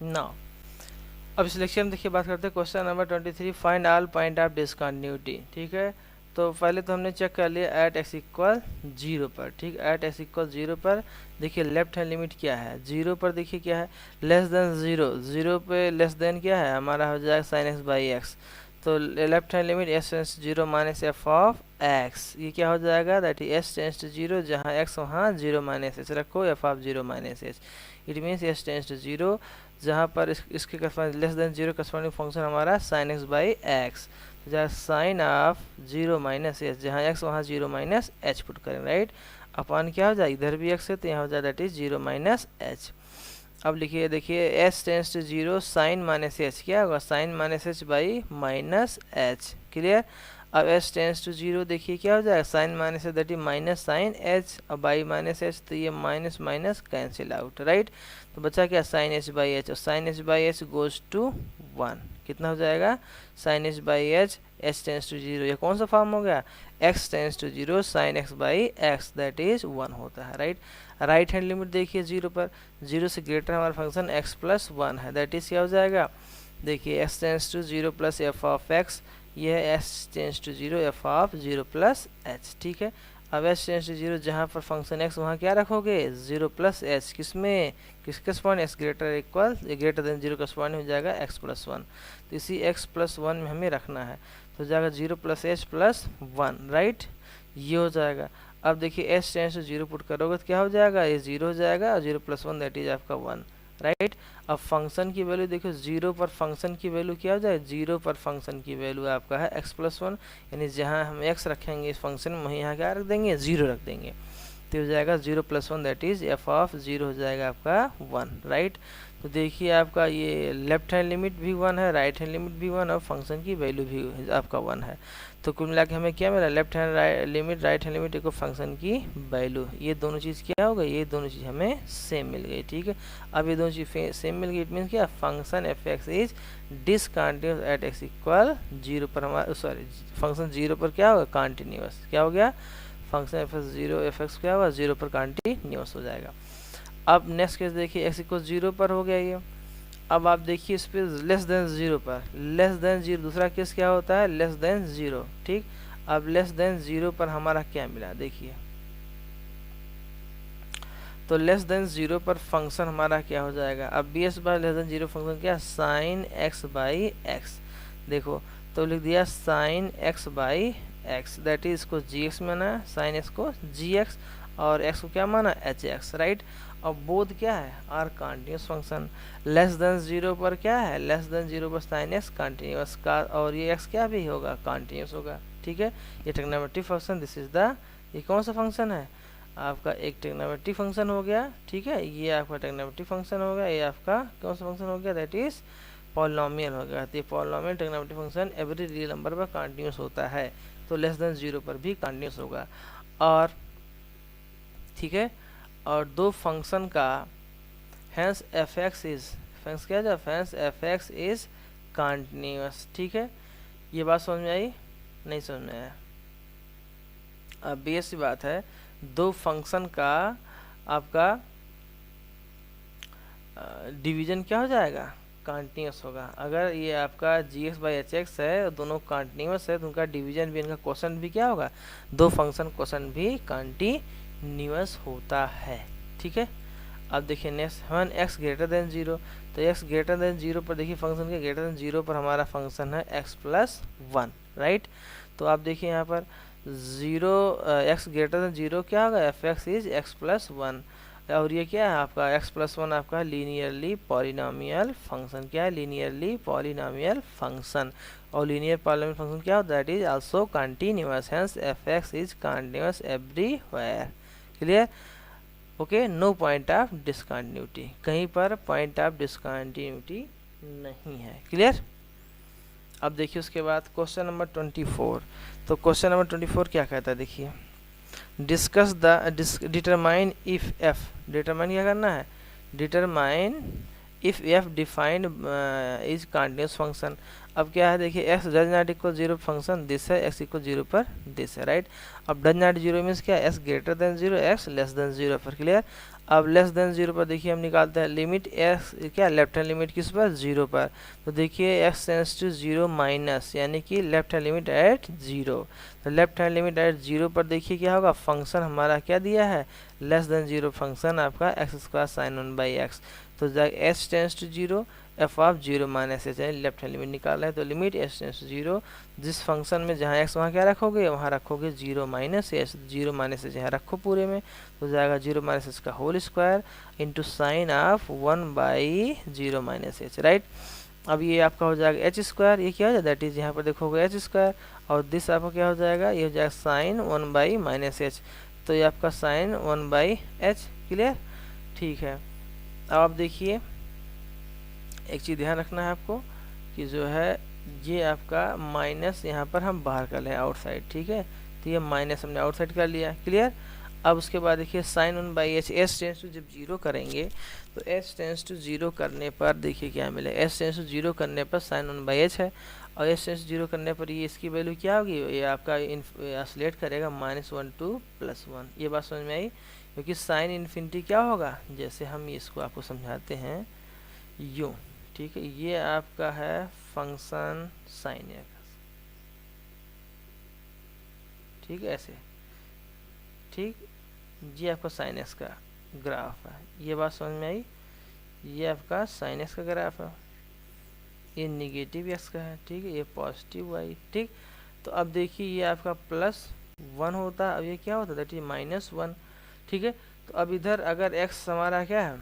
Now अब इस lecture में देखिए बात करते हैं question number 23, find all point of discontinuity. ठीक है, तो पहले तो हमने चेक कर लिया एट एक्स इक्वल 0 पर। ठीक, एट एक्स इक्वल 0 पर देखिए लेफ्ट हैंड लिमिट क्या है, 0 पर देखिए क्या है, लेस देन 0, 0 पे लेस देन क्या है हमारा हो जाएगा साइन एक्स बाई एक्स। तो left hand limit S tends to 0 minus F of X, ये क्या हो जाएगा, that is S tends to 0, जहाँ एक्स वहाँ 0 माइनस एच रखो, F of 0 minus H. It means S tends to 0, जहाँ पर इसके लेस देन 0 करस्पॉन्डिंग फंक्शन हमारा साइन एक्स बाई एक्स, तो जहाँ साइन ऑफ 0 माइनस एच, जहाँ एक्स वहाँ 0 माइनस एच पुट करें, राइट। अपॉन क्या हो जाए, इधर भी एक्स है तो यहाँ हो जाए दैट इज 0 माइनस एच। अब लिखिए, देखिए S tends to 0 sine minus H, क्या होगा sine minus H by minus H, clear. अब एस टेंस टू 0 देखिए क्या हो जाएगा, sine minus H that is minus sine H, और बाई माइनस एच तो ये minus minus cancel out, right. तो बचा क्या साइन एच बाई एच, और sine H by H goes to 1, कितना हो जाएगा sine H by H, H tends to 0, ये कौन सा फॉर्म हो गया, X tends to 0 sine X by X that is 1 होता है, राइट। राइट हैंड लिमिट देखिए 0 पर, 0 से ग्रेटर हमारा फंक्शन x प्लस 1 है, दैट इज क्या हो जाएगा, देखिए x tends to 0 plus F of X, ये है S tends to 0 F of 0 plus H. ठीक है, अब एस टेंस टू 0 जहाँ पर फंक्शन x वहाँ क्या रखोगे 0 प्लस एच, किसमें किसके spawn x greater equal greater than 0 का स्पॉन हो जाएगा x प्लस 1, तो इसी x प्लस 1 में हमें रखना है, तो जाएगा 0 प्लस एच प्लस 1, राइट, ये हो जाएगा। अब देखिए एस टेंस टू 0 पुट करोगे तो क्या हो जाएगा, ये 0 हो जाएगा, और 0 प्लस 1 दैट इज आपका 1, राइट। अब फंक्शन की वैल्यू देखो 0 पर फंक्शन की वैल्यू क्या हो जाए, 0 पर फंक्शन की वैल्यू आपका है x प्लस 1, यानी जहाँ हम x रखेंगे इस फंक्शन में वहीं यहाँ क्या रख देंगे 0 रख देंगे, तो हो जाएगा 0 plus 1 that is F of 0 हो जाएगा आपका 1, राइट। तो देखिए आपका ये लेफ्ट हैंड लिमिट भी 1 है, राइट हैंड लिमिट भी 1, और फंक्शन की वैल्यू भी आपका 1 है, तो कुल मिला के हमें क्या मिला, left hand limit right hand limit एक फंक्शन की वैल्यू, ये दोनों चीज़ क्या हो गई, ये दोनों चीज़ हमें सेम मिल गई। ठीक है, अब ये दोनों चीज़ सेम मिल गई, इट मीन्स क्या, function F x is discontinuous at x equal 0 पर, हमारा सॉरी फंक्शन 0 पर क्या होगा कॉन्टिन्यूअस, क्या हो गया function F x 0 F x क्या हुआ 0 पर कॉन्टिन्यूअस हो जाएगा। अब नेक्स्ट केस देखिए एक्स इक्वल 0 पर हो गया ये, अब आप देखिए इस पर लेस देन 0 पर, लेस देन 0 दूसरा केस क्या होता है लेस देन 0, ठीक। अब लेस देन 0 पर हमारा क्या मिला देखिए, तो लेस देन 0 पर फंक्शन हमारा क्या हो जाएगा, अब B S by less than 0 function क्या साइन एक्स बाई एक्स, देखो तो लिख दिया sine X by X, that is इसको जी एक्स माना, साइन एक्स को जी एक्स, और एक्स को क्या माना एच एक्स, राइट। अब बोथ क्या है are continuous function, less than 0 पर क्या है लेस देन 0 पर साइन एक्स कॉन्टिन्यूस का, और ये एक्स क्या भी होगा कॉन्टिन्यूस होगा। ठीक है, ये trigonometry function this is the, ये कौन सा फंक्शन है आपका एक ट्रिग्नोमेट्री फंक्शन हो गया। ठीक है, ये आपका ट्रिग्नोमेट्री फंक्शन हो गया, ये आपका कौन सा फंक्शन हो गया दैट इज पॉलिनोमियल हो गया, तो ये polynomial trigonometry function every real number पर कॉन्टिन्यूस होता है, तो लेस देन 0 पर भी कॉन्टिन्यूस होगा। और ठीक है, और दो फंक्शन का hence F x is hence क्या है hence F x is continuous. ठीक है, ये बात समझ में आई नहीं समझ में आया, अब बेस बात है, दो फंक्शन का आपका डिवीजन क्या हो जाएगा कॉन्टिन्यूस होगा। अगर ये आपका जी एक्स बाई एच एक्स है दोनों कॉन्टिन्यूस है तो उनका डिवीजन भी इनका क्वेश्चन भी क्या होगा, दो फंक्शन क्वेश्चन भी कॉन्टिन्यूस होता है। ठीक है, अब देखिए next one x greater than 0, तो एक्स ग्रेटर देन 0 पर देखिए फंक्शन के ग्रेटर देन 0 पर हमारा फंक्शन है एक्स प्लस 1, राइट। तो आप देखिए यहाँ पर 0 एक्स ग्रेटर देन 0 क्या होगा F x is x plus 1, और ये क्या है आपका x प्लस 1 आपका लीनियरली पॉलिनोमियल फंक्शन, क्या है लीनियरली पॉलिनोमियल फंक्शन, और लीनियर पॉलिनोमियल फंक्शन क्या होता है that is also continuous, hence F x is continuous everywhere. Clear, okay, no point of discontinuity, कहीं पर पॉइंट ऑफ डिसकंटिन्यूटी नहीं है। क्लियर, अब देखिए उसके बाद क्वेश्चन नंबर 24, तो क्वेश्चन नंबर 24 क्या कहता है देखिए, discuss the determine if F, determine क्या करना है determine if F defined is continuous function. अब क्या है देखिए x does not equal 0 function this है, एक्स इक्वल 0 पर दिस है, राइट। अब डज नॉट 0 मीन्स क्या x greater than 0 x less than 0 पर, क्लियर। अब लेस देन जीरो पर देखिए हम निकालते हैं लिमिट एक्स, क्या लेफ्ट हैंड लिमिट किस पर, जीरो पर। तो देखिए x tends to zero minus, यानी कि left hand limit at zero. तो left hand limit at zero पर देखिए क्या होगा, फंक्शन हमारा क्या दिया है, लेस देन जीरो फंक्शन आपका x square sine one by x. तो h tends to zero, F of zero minus h, left hand limit निकाल रहे हैं। तो limit H tends to zero, जिस फंक्शन में जहाँ एक्स वहाँ क्या रखोगे, वहाँ रखोगे zero minus H, zero minus H यहाँ रखो पूरे में, तो जाएगा जीरो माइनस एच का whole square into sine of one by zero minus H, right. अब ये आपका हो जाएगा एच स्क्वायर, ये क्या हो जाएगा, दैट इज यहाँ पर देखोगे एच स्क्वायर, और दिस आपका क्या हो जाएगा, ये हो जाएगा sign one by minus H. तो ये आपका sign one by H, clear, ठीक है। अब आप देखिए एक चीज़ ध्यान रखना है आपको कि जो है ये आपका माइनस यहाँ पर हम बाहर कर लें आउटसाइड, ठीक है। तो ये माइनस हमने आउटसाइड कर लिया, क्लियर। अब उसके बाद देखिए sine one by H, S tends to जब जीरो करेंगे तो एस टेंस टू जीरो करने पर देखिए क्या मिले, एस टेंस टू जीरो करने पर साइन वन बाई एच है, और एस टेंस टू जीरो करने पर ये इसकी वैल्यू क्या होगी, ये आपका ऑसिलेट करेगा minus one two plus one. ये बात समझ में आई, क्योंकि साइन इन्फिनिटी क्या होगा, जैसे हम इसको आपको समझाते हैं यूँ, ठीक है। ये आपका है फंक्शन साइन एक्स, ठीक है, ऐसे, ठीक। ये आपका साइन एक्स का ग्राफ है, ये बात समझ में आई। ये आपका साइन एक्स का ग्राफ है, ये निगेटिव एक्स का है, ठीक है, ये पॉजिटिव वाई, ठीक। तो अब देखिए ये आपका प्लस वन होता है, अब ये क्या होता है, दैट इज माइनस वन, ठीक है। तो अब इधर अगर एक्स हमारा क्या है,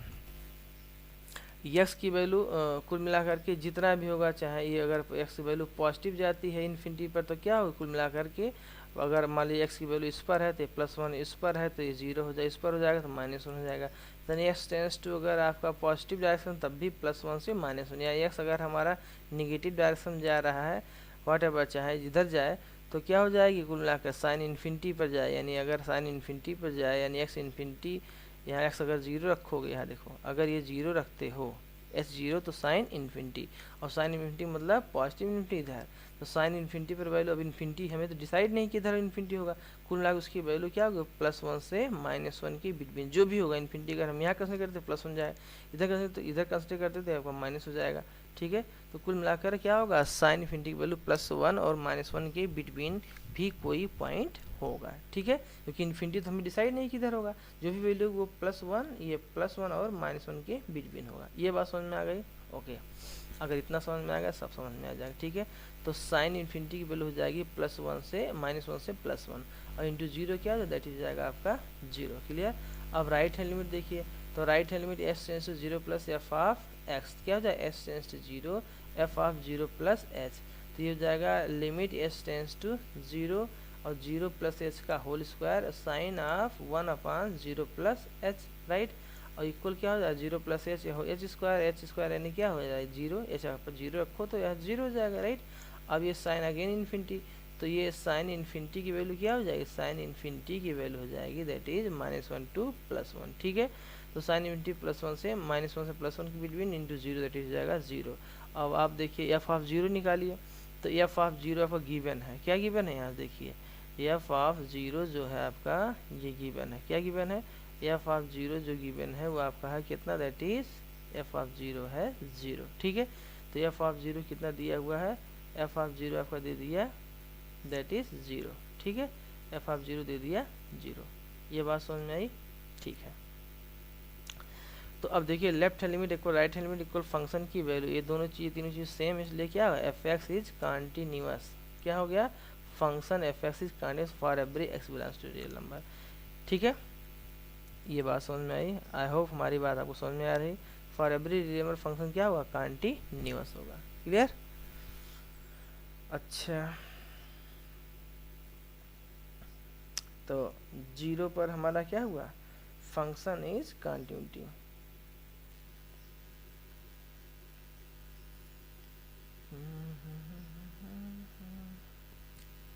एक्स की वैल्यू कुल मिलाकर के जितना भी होगा, चाहे ये अगर एक्स की वैल्यू पॉजिटिव जाती है इन्फिनिटी पर तो क्या होगा, कुल मिलाकर के अगर मान लीजिए एक्स की वैल्यू इस पर है तो प्लस वन, इस पर है तो ये जीरो हो जाएगा, इस पर हो जाएगा तो माइनस वन हो जाएगा। यानी एक्स टेंस टू अगर आपका पॉजिटिव डायरेक्शन तब भी प्लस वन से माइनस वन, या एक्स अगर हमारा निगेटिव डायरेक्शन जा रहा है वॉट एवर चाहे जिधर जाए तो क्या हो जाएगी, कुल मिलाकर साइन इन्फिनिटी पर जाए। यानी अगर साइन इन्फिनिटी पर जाए यानी एक्स इन्फिनिटी, यहाँ एक्स अगर जीरो रखोगे, यहाँ देखो अगर ये जीरो रखते हो एस जीरो तो साइन इन्फिनिटी, और साइन इन्फिनिटी मतलब पॉजिटिव इन्फिनिटी इधर, तो साइन इन्फिनिटी पर वैल्यू, अब इन्फिनिटी हमें तो डिसाइड नहीं कि इधर इन्फिनिटी होगा, कुल मिला उसकी वैल्यू क्या होगी, प्लस वन से माइनस वन के बिटवीन जो भी होगा इन्फिनिटी। अगर हम यहाँ कंसिडर करते प्लस वन जाए, इधर कंसिडर तो इधर कंसिडर करते थे आपका माइनस हो जाएगा, ठीक है। तो कुल मिलाकर क्या होगा, साइन इन्फिनिटी की वैल्यू प्लस वन और माइनस वन के बिटवीन भी कोई पॉइंट होगा, ठीक है, क्योंकि इन्फिनिटी तो हमें डिसाइड नहीं किधर होगा, जो भी वैल्यू वो प्लस वन, ये प्लस वन और माइनस वन के बिटवीन होगा। ये बात समझ में आ गई, ओके। अगर इतना समझ में आ गया सब समझ में आ जाएगा, ठीक है। तो साइन इन्फिनिटी की वैल्यू हो जाएगी प्लस वन से माइनस वन से प्लस वन, और इंटू जीरो क्या हो दैट इज जाएगा आपका जीरो, क्लियर। अब राइट हैंड लिमिट देखिए, तो right hand limit S tends to zero plus F of x, क्या हो जाएगा S tends to zero F of zero plus H. तो ये हो जाएगा limit S tends to zero और जीरो प्लस एच का whole square sine of one upon zero plus H, right. और इक्वल क्या हो जाएगा zero plus H, H square यानी क्या हो जाएगा जीरो, एच पर जीरो रखो तो यह जीरो हो जाएगा, राइट। अब ये साइन अगेन इन्फिनिटी, तो ये साइन इन्फिनिटी की वैल्यू क्या हो जाएगी, साइन इन्फिनिटी की वैल्यू हो जाएगी that is minus one two plus one, ठीक है। तो साइन इन्फिनिटी प्लस वन से माइनस वन से प्लस वन के between into zero that is जाएगा जीरो। अब आप देखिए एफ ऑफ जीरो निकालिए, तो एफ ऑफ जीरो आपका गिवन है, क्या गिवन है यहाँ देखिए, एफ ऑफ जीरो जो है आपका ये गिवन है, क्या गिवन है, एफ ऑफ जीरो जो गिवन है वो आपका है कितना, that is F of zero है जीरो, ठीक है। तो एफ ऑफ जीरो कितना दिया हुआ है, एफ ऑफ जीरो आपका दे दिया दैट इज जीरो, ठीक है, एफ ऑफ जीरो दे दिया जीरो। ये बात समझ में आई, ठीक है। तो अब देखिए left hand limit equal right hand limit equal function की वैल्यू, ये दोनों चीज़ तीनों चीज़ सेम, इसलिए क्या होगा एफ एक्स इज कॉन्टिन्यूअस, क्या हो गया, function F x is continuous for every x belongs to real number, ठीक है। ये बात समझ में आई, आई होप हमारी बात आपको समझ में आ रही। For every real number function क्या होगा, कॉन्टिन्यूअस होगा, क्लियर। अच्छा, तो जीरो पर हमारा क्या हुआ, फंक्शन इज कॉन्टिन्यूटी।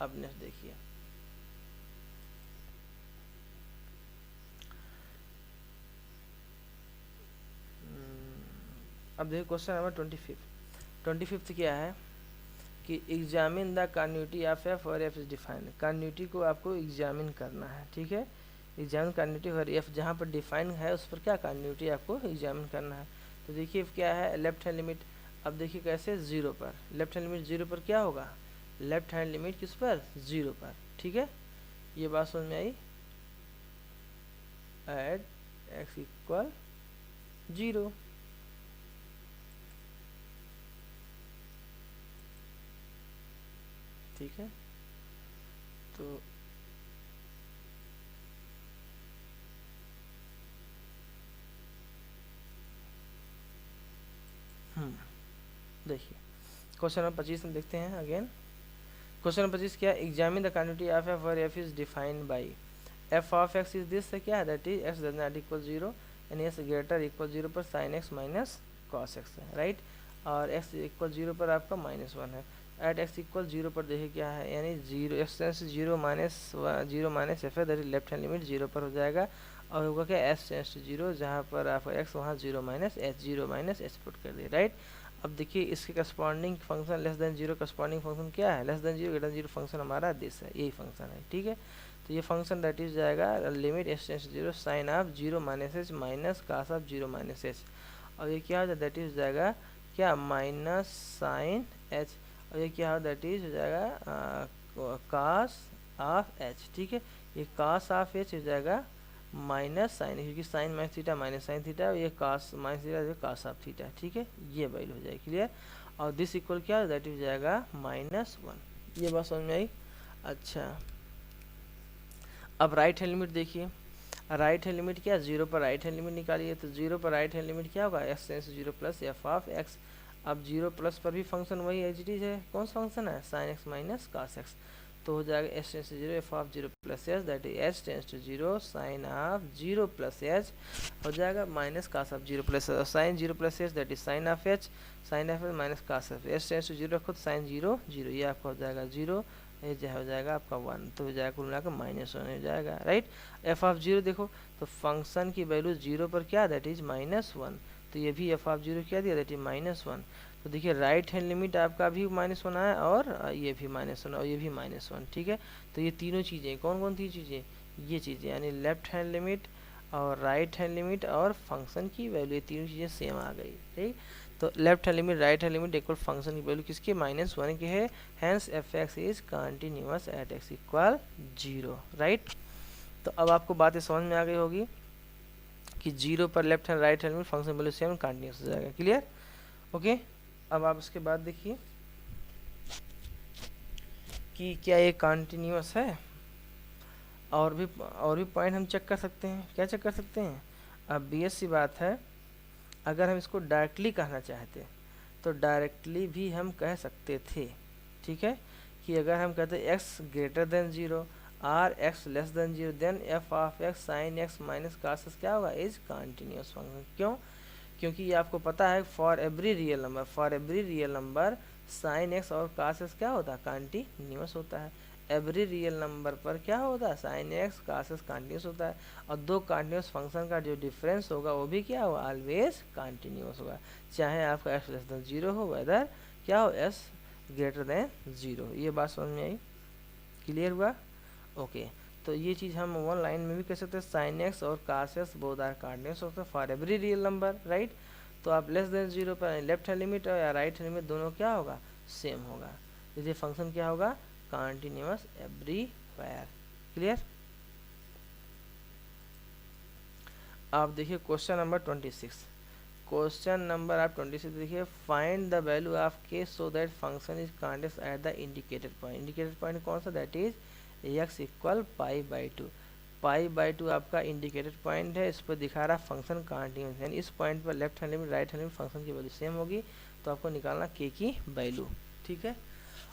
अब नेक्स्ट देखिए, अब देखिए क्वेश्चन नंबर 25 क्या है कि examine the continuity of f और एफ इज डिफाइंड। कॉन्टिन्यूटी को आपको एग्जामिन करना है, ठीक है, एग्जामिन कंटिन्यूटी और एफ जहाँ पर डिफाइन है उस पर क्या कंटिन्यूटी आपको एग्जामिन करना है। तो देखिए क्या है लेफ्ट हैंड लिमिट, अब देखिए कैसे 0 पर, लेफ्ट हैंड लिमिट 0 पर क्या होगा, लेफ्ट हैंड लिमिट किस पर 0 पर, ठीक है। ये बात समझ में आई, एट एक्स इक्वल 0, ठीक है। तो देखिए क्वेश्चन नंबर 25 में देखते हैं अगेन। क्वेश्चन नंबर 25 क्या है, examine the quantity of f और f is defined by f of x is this, क्या है that is x does not equal 0 and x greater equal 0 पर sine x minus cos x है, right. और x equal 0 पर आपका -1 है। At x equal 0 पर देखिए क्या है, यानी 0 एक्स टेंस 0 माइनस एफ है, that is left hand limit 0 पर हो जाएगा। और होगा क्या, एस टेंस टू 0, जहाँ पर आपका एक्स वहाँ 0 माइनस एच पुट कर दिए, राइट। अब देखिए इसके corresponding function less than 0, corresponding function क्या है, less than 0 greater than 0 function हमारा दिस है, यही फंक्शन है, ठीक है। तो ये फंक्शन दैट इज जाएगा limit H tends 0 sine of 0 minus H minus cos of 0 minus H. और ये क्या हो जाए, दैट इज जाएगा क्या माइनस साइन एच, और ये क्या हो दैट इज हो जाएगा कास ऑफ एच, ठीक है। ये कास ऑफ एच हो जाएगा माइनस साइन, क्योंकि sine minus theta minus sine theta, और ये cos minus theta cos of theta, ठीक है। ये वैल्यू हो जाएगी क्लियर। और दिस इक्वल क्या दैट हो जाएगा -1। ये बात समझ में आई। अच्छा अब राइट हैंड लिमिट देखिए, राइट हैंड लिमिट क्या 0 पर राइट हैंड लिमिट निकालिए, तो 0 पर राइट हैंड लिमिट क्या होगा, x tense 0 plus F of x. अब 0 प्लस पर भी फंक्शन वही एच डी है, कौन सा फंक्शन है, sine x minus cos x. तो हो जाएगा h tends to 0 F of 0 plus h, that is h tends to 0 sine of 0 plus h हो जाएगा minus cos of 0 plus h, sine 0 plus h that is sine of h minus cos of h tends to 0 रखो तो sign 0 0, ये आपका हो जाएगा 0, ये जो हो जाएगा आपका 1, तो हो जाएगा कुल मिलाकर -1 हो जाएगा, राइट। एफ ऑफ 0 देखो तो फंक्शन की वैल्यू 0 पर क्या दैट इज -1, तो ये भी एफ ऑफ 0 क्या दिया दैट इज -1। तो देखिए राइट हैंड लिमिट आपका भी -1 है, और ये भी -1 और ये भी -1, ठीक है। तो ये तीनों चीज़ें कौन कौन सी चीज़ें, ये चीज़ें यानी लेफ्ट हैंड लिमिट और राइट हैंड लिमिट और फंक्शन की वैल्यू, ये तीनों चीज़ें सेम आ गई, ठीक। तो left hand limit right hand limit equal function की वैल्यू किसकी -1 की है, hence F x is continuous at x equal 0, right. तो अब आपको बातें समझ में आ गई होगी कि 0 पर left hand right hand limit function value same continuous हो जाएगा, क्लियर, ओके। अब आप इसके बाद देखिए कि क्या ये कंटिन्यूअस है, और भी पॉइंट हम चेक कर सकते हैं, क्या चेक कर सकते हैं। अब BS बात है, अगर हम इसको डायरेक्टली कहना चाहते तो डायरेक्टली भी हम कह सकते थे, ठीक है, कि अगर हम कहते x ग्रेटर देन 0 और x less than 0 then f of x sine x minus cos x क्या होगा, इज कंटिन्यूअस फंक्शन। क्यों, क्योंकि ये आपको पता है for every real number sine x और कास एक्स क्या होता है, कंटिन्यूअस होता है। एवरी रियल नंबर पर क्या होता है, साइन एक्स कास एक्स कंटिन्यूअस होता है, और दो कंटिन्यूअस फंक्शन का जो डिफरेंस होगा वो भी क्या होगा, ऑलवेज कंटिन्यूअस होगा, चाहे आपका एक्स लेस देन 0 हो, वेदर क्या हो एस ग्रेटर देन 0। ये बात समझ में आई, क्लियर हुआ, ओके। तो ये चीज़ हम वन लाइन में भी कह सकते हैं, साइन एक्स और कास एक्स बोथ आर कंटिन्यूअस होते हैं for every real number, right. तो आप लेस देन 0 पर लेफ्ट हैंड लिमिट या राइट हैंड लिमिट दोनों क्या होगा, सेम होगा, इसलिए फंक्शन क्या होगा, कंटिन्यूअस एवरीवेयर, क्लियर। आप देखिए क्वेश्चन नंबर 26, क्वेश्चन नंबर आप 26 देखिए, find the value of k so that function is continuous at the indicated point. Indicated point कौन सा, दैट इज x इक्वल π/2, π/2 आपका इंडिकेटेड पॉइंट है, इस पर दिखा रहा फंक्शन कंटिन्यूअस, यानी इस पॉइंट पर left hand limit right hand limit function की वैल्यू सेम होगी, तो आपको निकालना k की वैल्यू, ठीक है,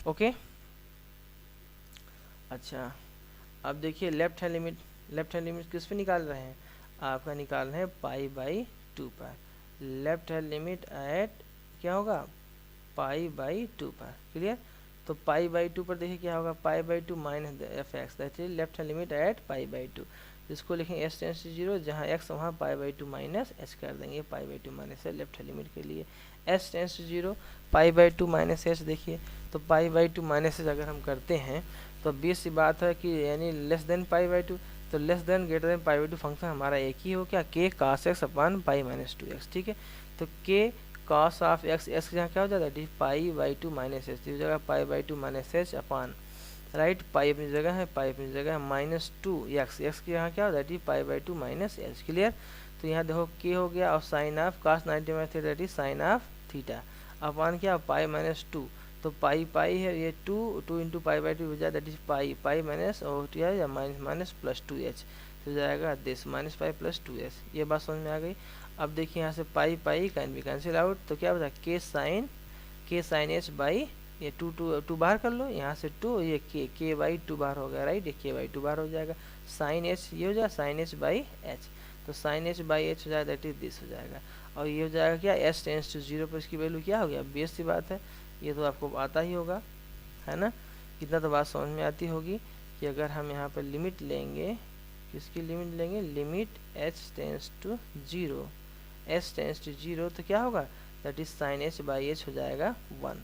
ओके। अच्छा अब देखिए लेफ्ट हैंड लिमिट किस पे निकाल रहे हैं, आपका निकाल रहे हैं π/2 पर, लेफ्ट हैंड लिमिट एट क्या होगा, π/2 पर, क्लियर। तो π/2 पर देखिए क्या होगा, π/2 minus f x, that is left hand limit at π/2, इसको लिखेंगे s टेंस टू 0, जहाँ x वहाँ π/2 माइनस h कर देंगे, π/2 माइनस है लेफ्ट हैंड लिमिट के लिए, s tends to 0 π/2 minus h, देखिए तो π/2 माइनस h अगर हम करते हैं तो 20 सी बात है कि यानी लेस देन π/2, तो less than greater than pi by to function हमारा एक ही हो क्या, के cos x upon pi minus 2x, ठीक है। तो के cos ऑफ x, x यहाँ क्या हो जाता है, pi by two minus H, तो जगह pi by two minus h upon, right, pi अपनी जगह है, पाई अपनी जगह है, माइनस टू एक्स, एक्स के यहाँ क्या होता है, pi by two minus H, clear. तो यहाँ देखो के हो गया और sine of cos 90 minus theta that is sine of theta upon क्या, पाई माइनस टू, तो पाई पाई है ये two into pi by two हो जाए that is pi pi minus और क्या है minus minus plus two h, तो जाएगा this minus pi plus two h, ये बात समझ में आ गई। अब देखिए यहाँ से पाई पाई कैन बी कैंसिल आउट, तो क्या बता के साइन एच बाई ये टू बाहर कर लो, यहाँ से टू, ये के बाई टू बाहर हो गया, राइट, ये के बाई टू बाहर हो जाएगा, साइन एच ये हो जाएगा साइन एच बाई एच, तो साइन एच बाई एच हो जाएगा दैट इज दिस हो जाएगा, और ये हो जाएगा क्या, एस टेंस टू जीरो पर इसकी वैल्यू क्या हो गया, बेस सी बात है, ये तो आपको आता ही होगा, है ना, कितना तो बात समझ में आती होगी कि अगर हम यहाँ पर लिमिट लेंगे, किसकी लिमिट लेंगे, limit H tends to zero, s tends to zero, तो क्या होगा that is sine H by h हो जाएगा 1,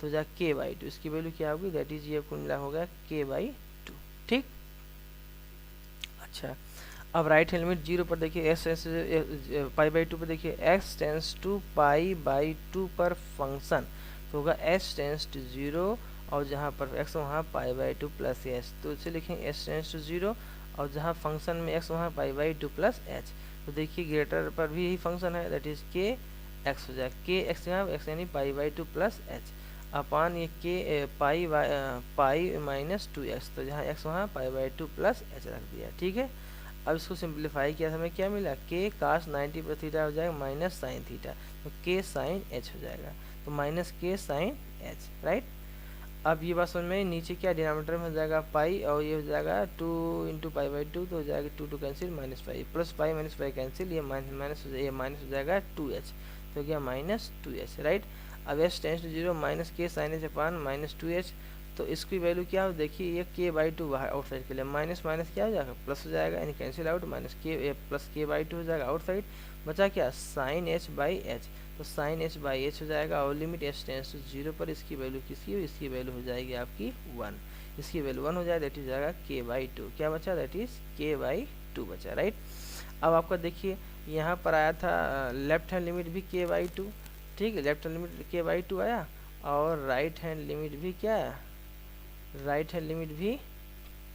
तो जा के बाई टू, इसकी वैल्यू क्या होगी दैट इज ये कुल मिला होगा के बाई टू, ठीक। अच्छा, अब राइट हैंड लिमिट जीरो पर देखिए, s s pi by two पर देखिए, x tends to pi by two पर फंक्शन, तो होगा एस टेंस टू जीरो, और जहाँ पर एक्स वहाँ पाई बाई टू प्लस एच, तो इसे लिखेंगे एस टेंस टू जीरो, और जहाँ फंक्शन में एक्स वहाँ पाई बाई टू प्लस एच, तो देखिए ग्रेटर पर भी यही फंक्शन है दैट इज के एक्स हो जाएगा, के एक्स यहाँ एक्स यानी pi by two plus h upon ये के पाई माइनस टू एक्स, तो जहाँ एक्स वहाँ पाई बाई टू प्लस एच रख दिया, ठीक है। अब इसको सिंप्लीफाई किया हमें क्या मिला, के cos 90 पर थीटा हो जाएगा माइनस साइन थीटा, तो के साइन एच हो जाएगा, तो माइनस के साइन एच, राइट। अब ये बात समझ में, नीचे क्या डिनोमिनेटर में हो जाएगा पाई, और ये हो जाएगा two into pi by two, तो हो जाएगा two cancel minus pi, plus pi minus pi cancel, ये माइनस हो जाएगा टू एच, तो क्या माइनस टू एच, राइट। अब h tends to zero minus के sine h upon minus two h, तो इसकी वैल्यू क्या हो, देखिए ये के बाई टू बाहर आउटसाइड के लिए, माइनस माइनस क्या हो जाएगा प्लस हो जाएगा, यानी cancel out, minus k plus k by two हो जाएगा आउटसाइड, बचा क्या साइन एच बाई एच, तो साइन एच बाई एच हो जाएगा, और limit H tends to zero पर इसकी वैल्यू किसकी हो, इसकी वैल्यू हो जाएगी आपकी 1, इसकी वैल्यू 1 हो जाए दैट इज जाएगा के बाई टू, क्या बचा दैट इज के बाई टू बचा, राइट। अब आपका देखिए यहाँ पर आया था लेफ्ट हैंड लिमिट भी के बाई टू, ठीक है, लेफ्ट हैंड लिमिट के बाई टू आया, और राइट हैंड लिमिट भी क्या है, राइट हैंड लिमिट भी,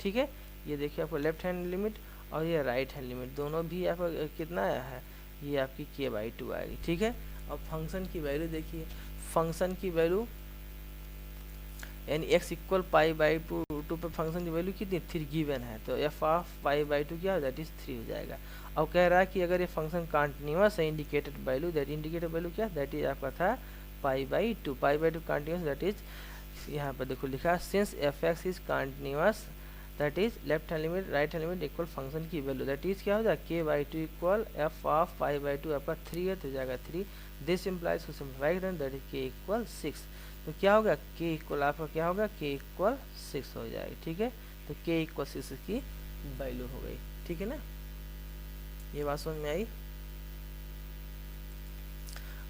ठीक है, ये देखिए आपको लेफ्ट हैंड लिमिट और ये राइट हैंड लिमिट दोनों भी आपका कितना आया है, ये आपकी के बाई टू आएगी, ठीक है। अब फंक्शन की वैल्यू देखिए, फंक्शन की वैल्यू यानी x equal pi by two पर फंक्शन की वैल्यू कितनी 3 गिवन है, तो f of pi by to क्या दैट इज 3 हो जाएगा। अब कह रहा है कि अगर ये फंक्शन कंटिन्यूअस है, indicated value, that indicated value क्या दैट इज आपका था pi by two continuous, that is यहाँ पर देखो लिखा since f x is continuous that is left hand limit right hand limit equal function की वैल्यू दैट इज क्या हो जाएगा k by two equal f of pi by two आपका 3 है, तो हो जाएगा 3, this implies to simplify then that is के इक्वल 6, तो क्या होगा के इक्वल आपका क्या होगा के इक्वल 6 हो जाएगा, ठीक है। तो के इक्वल 6 की वैल्यू हो गई, ठीक है ना, ये बात समझ में आई।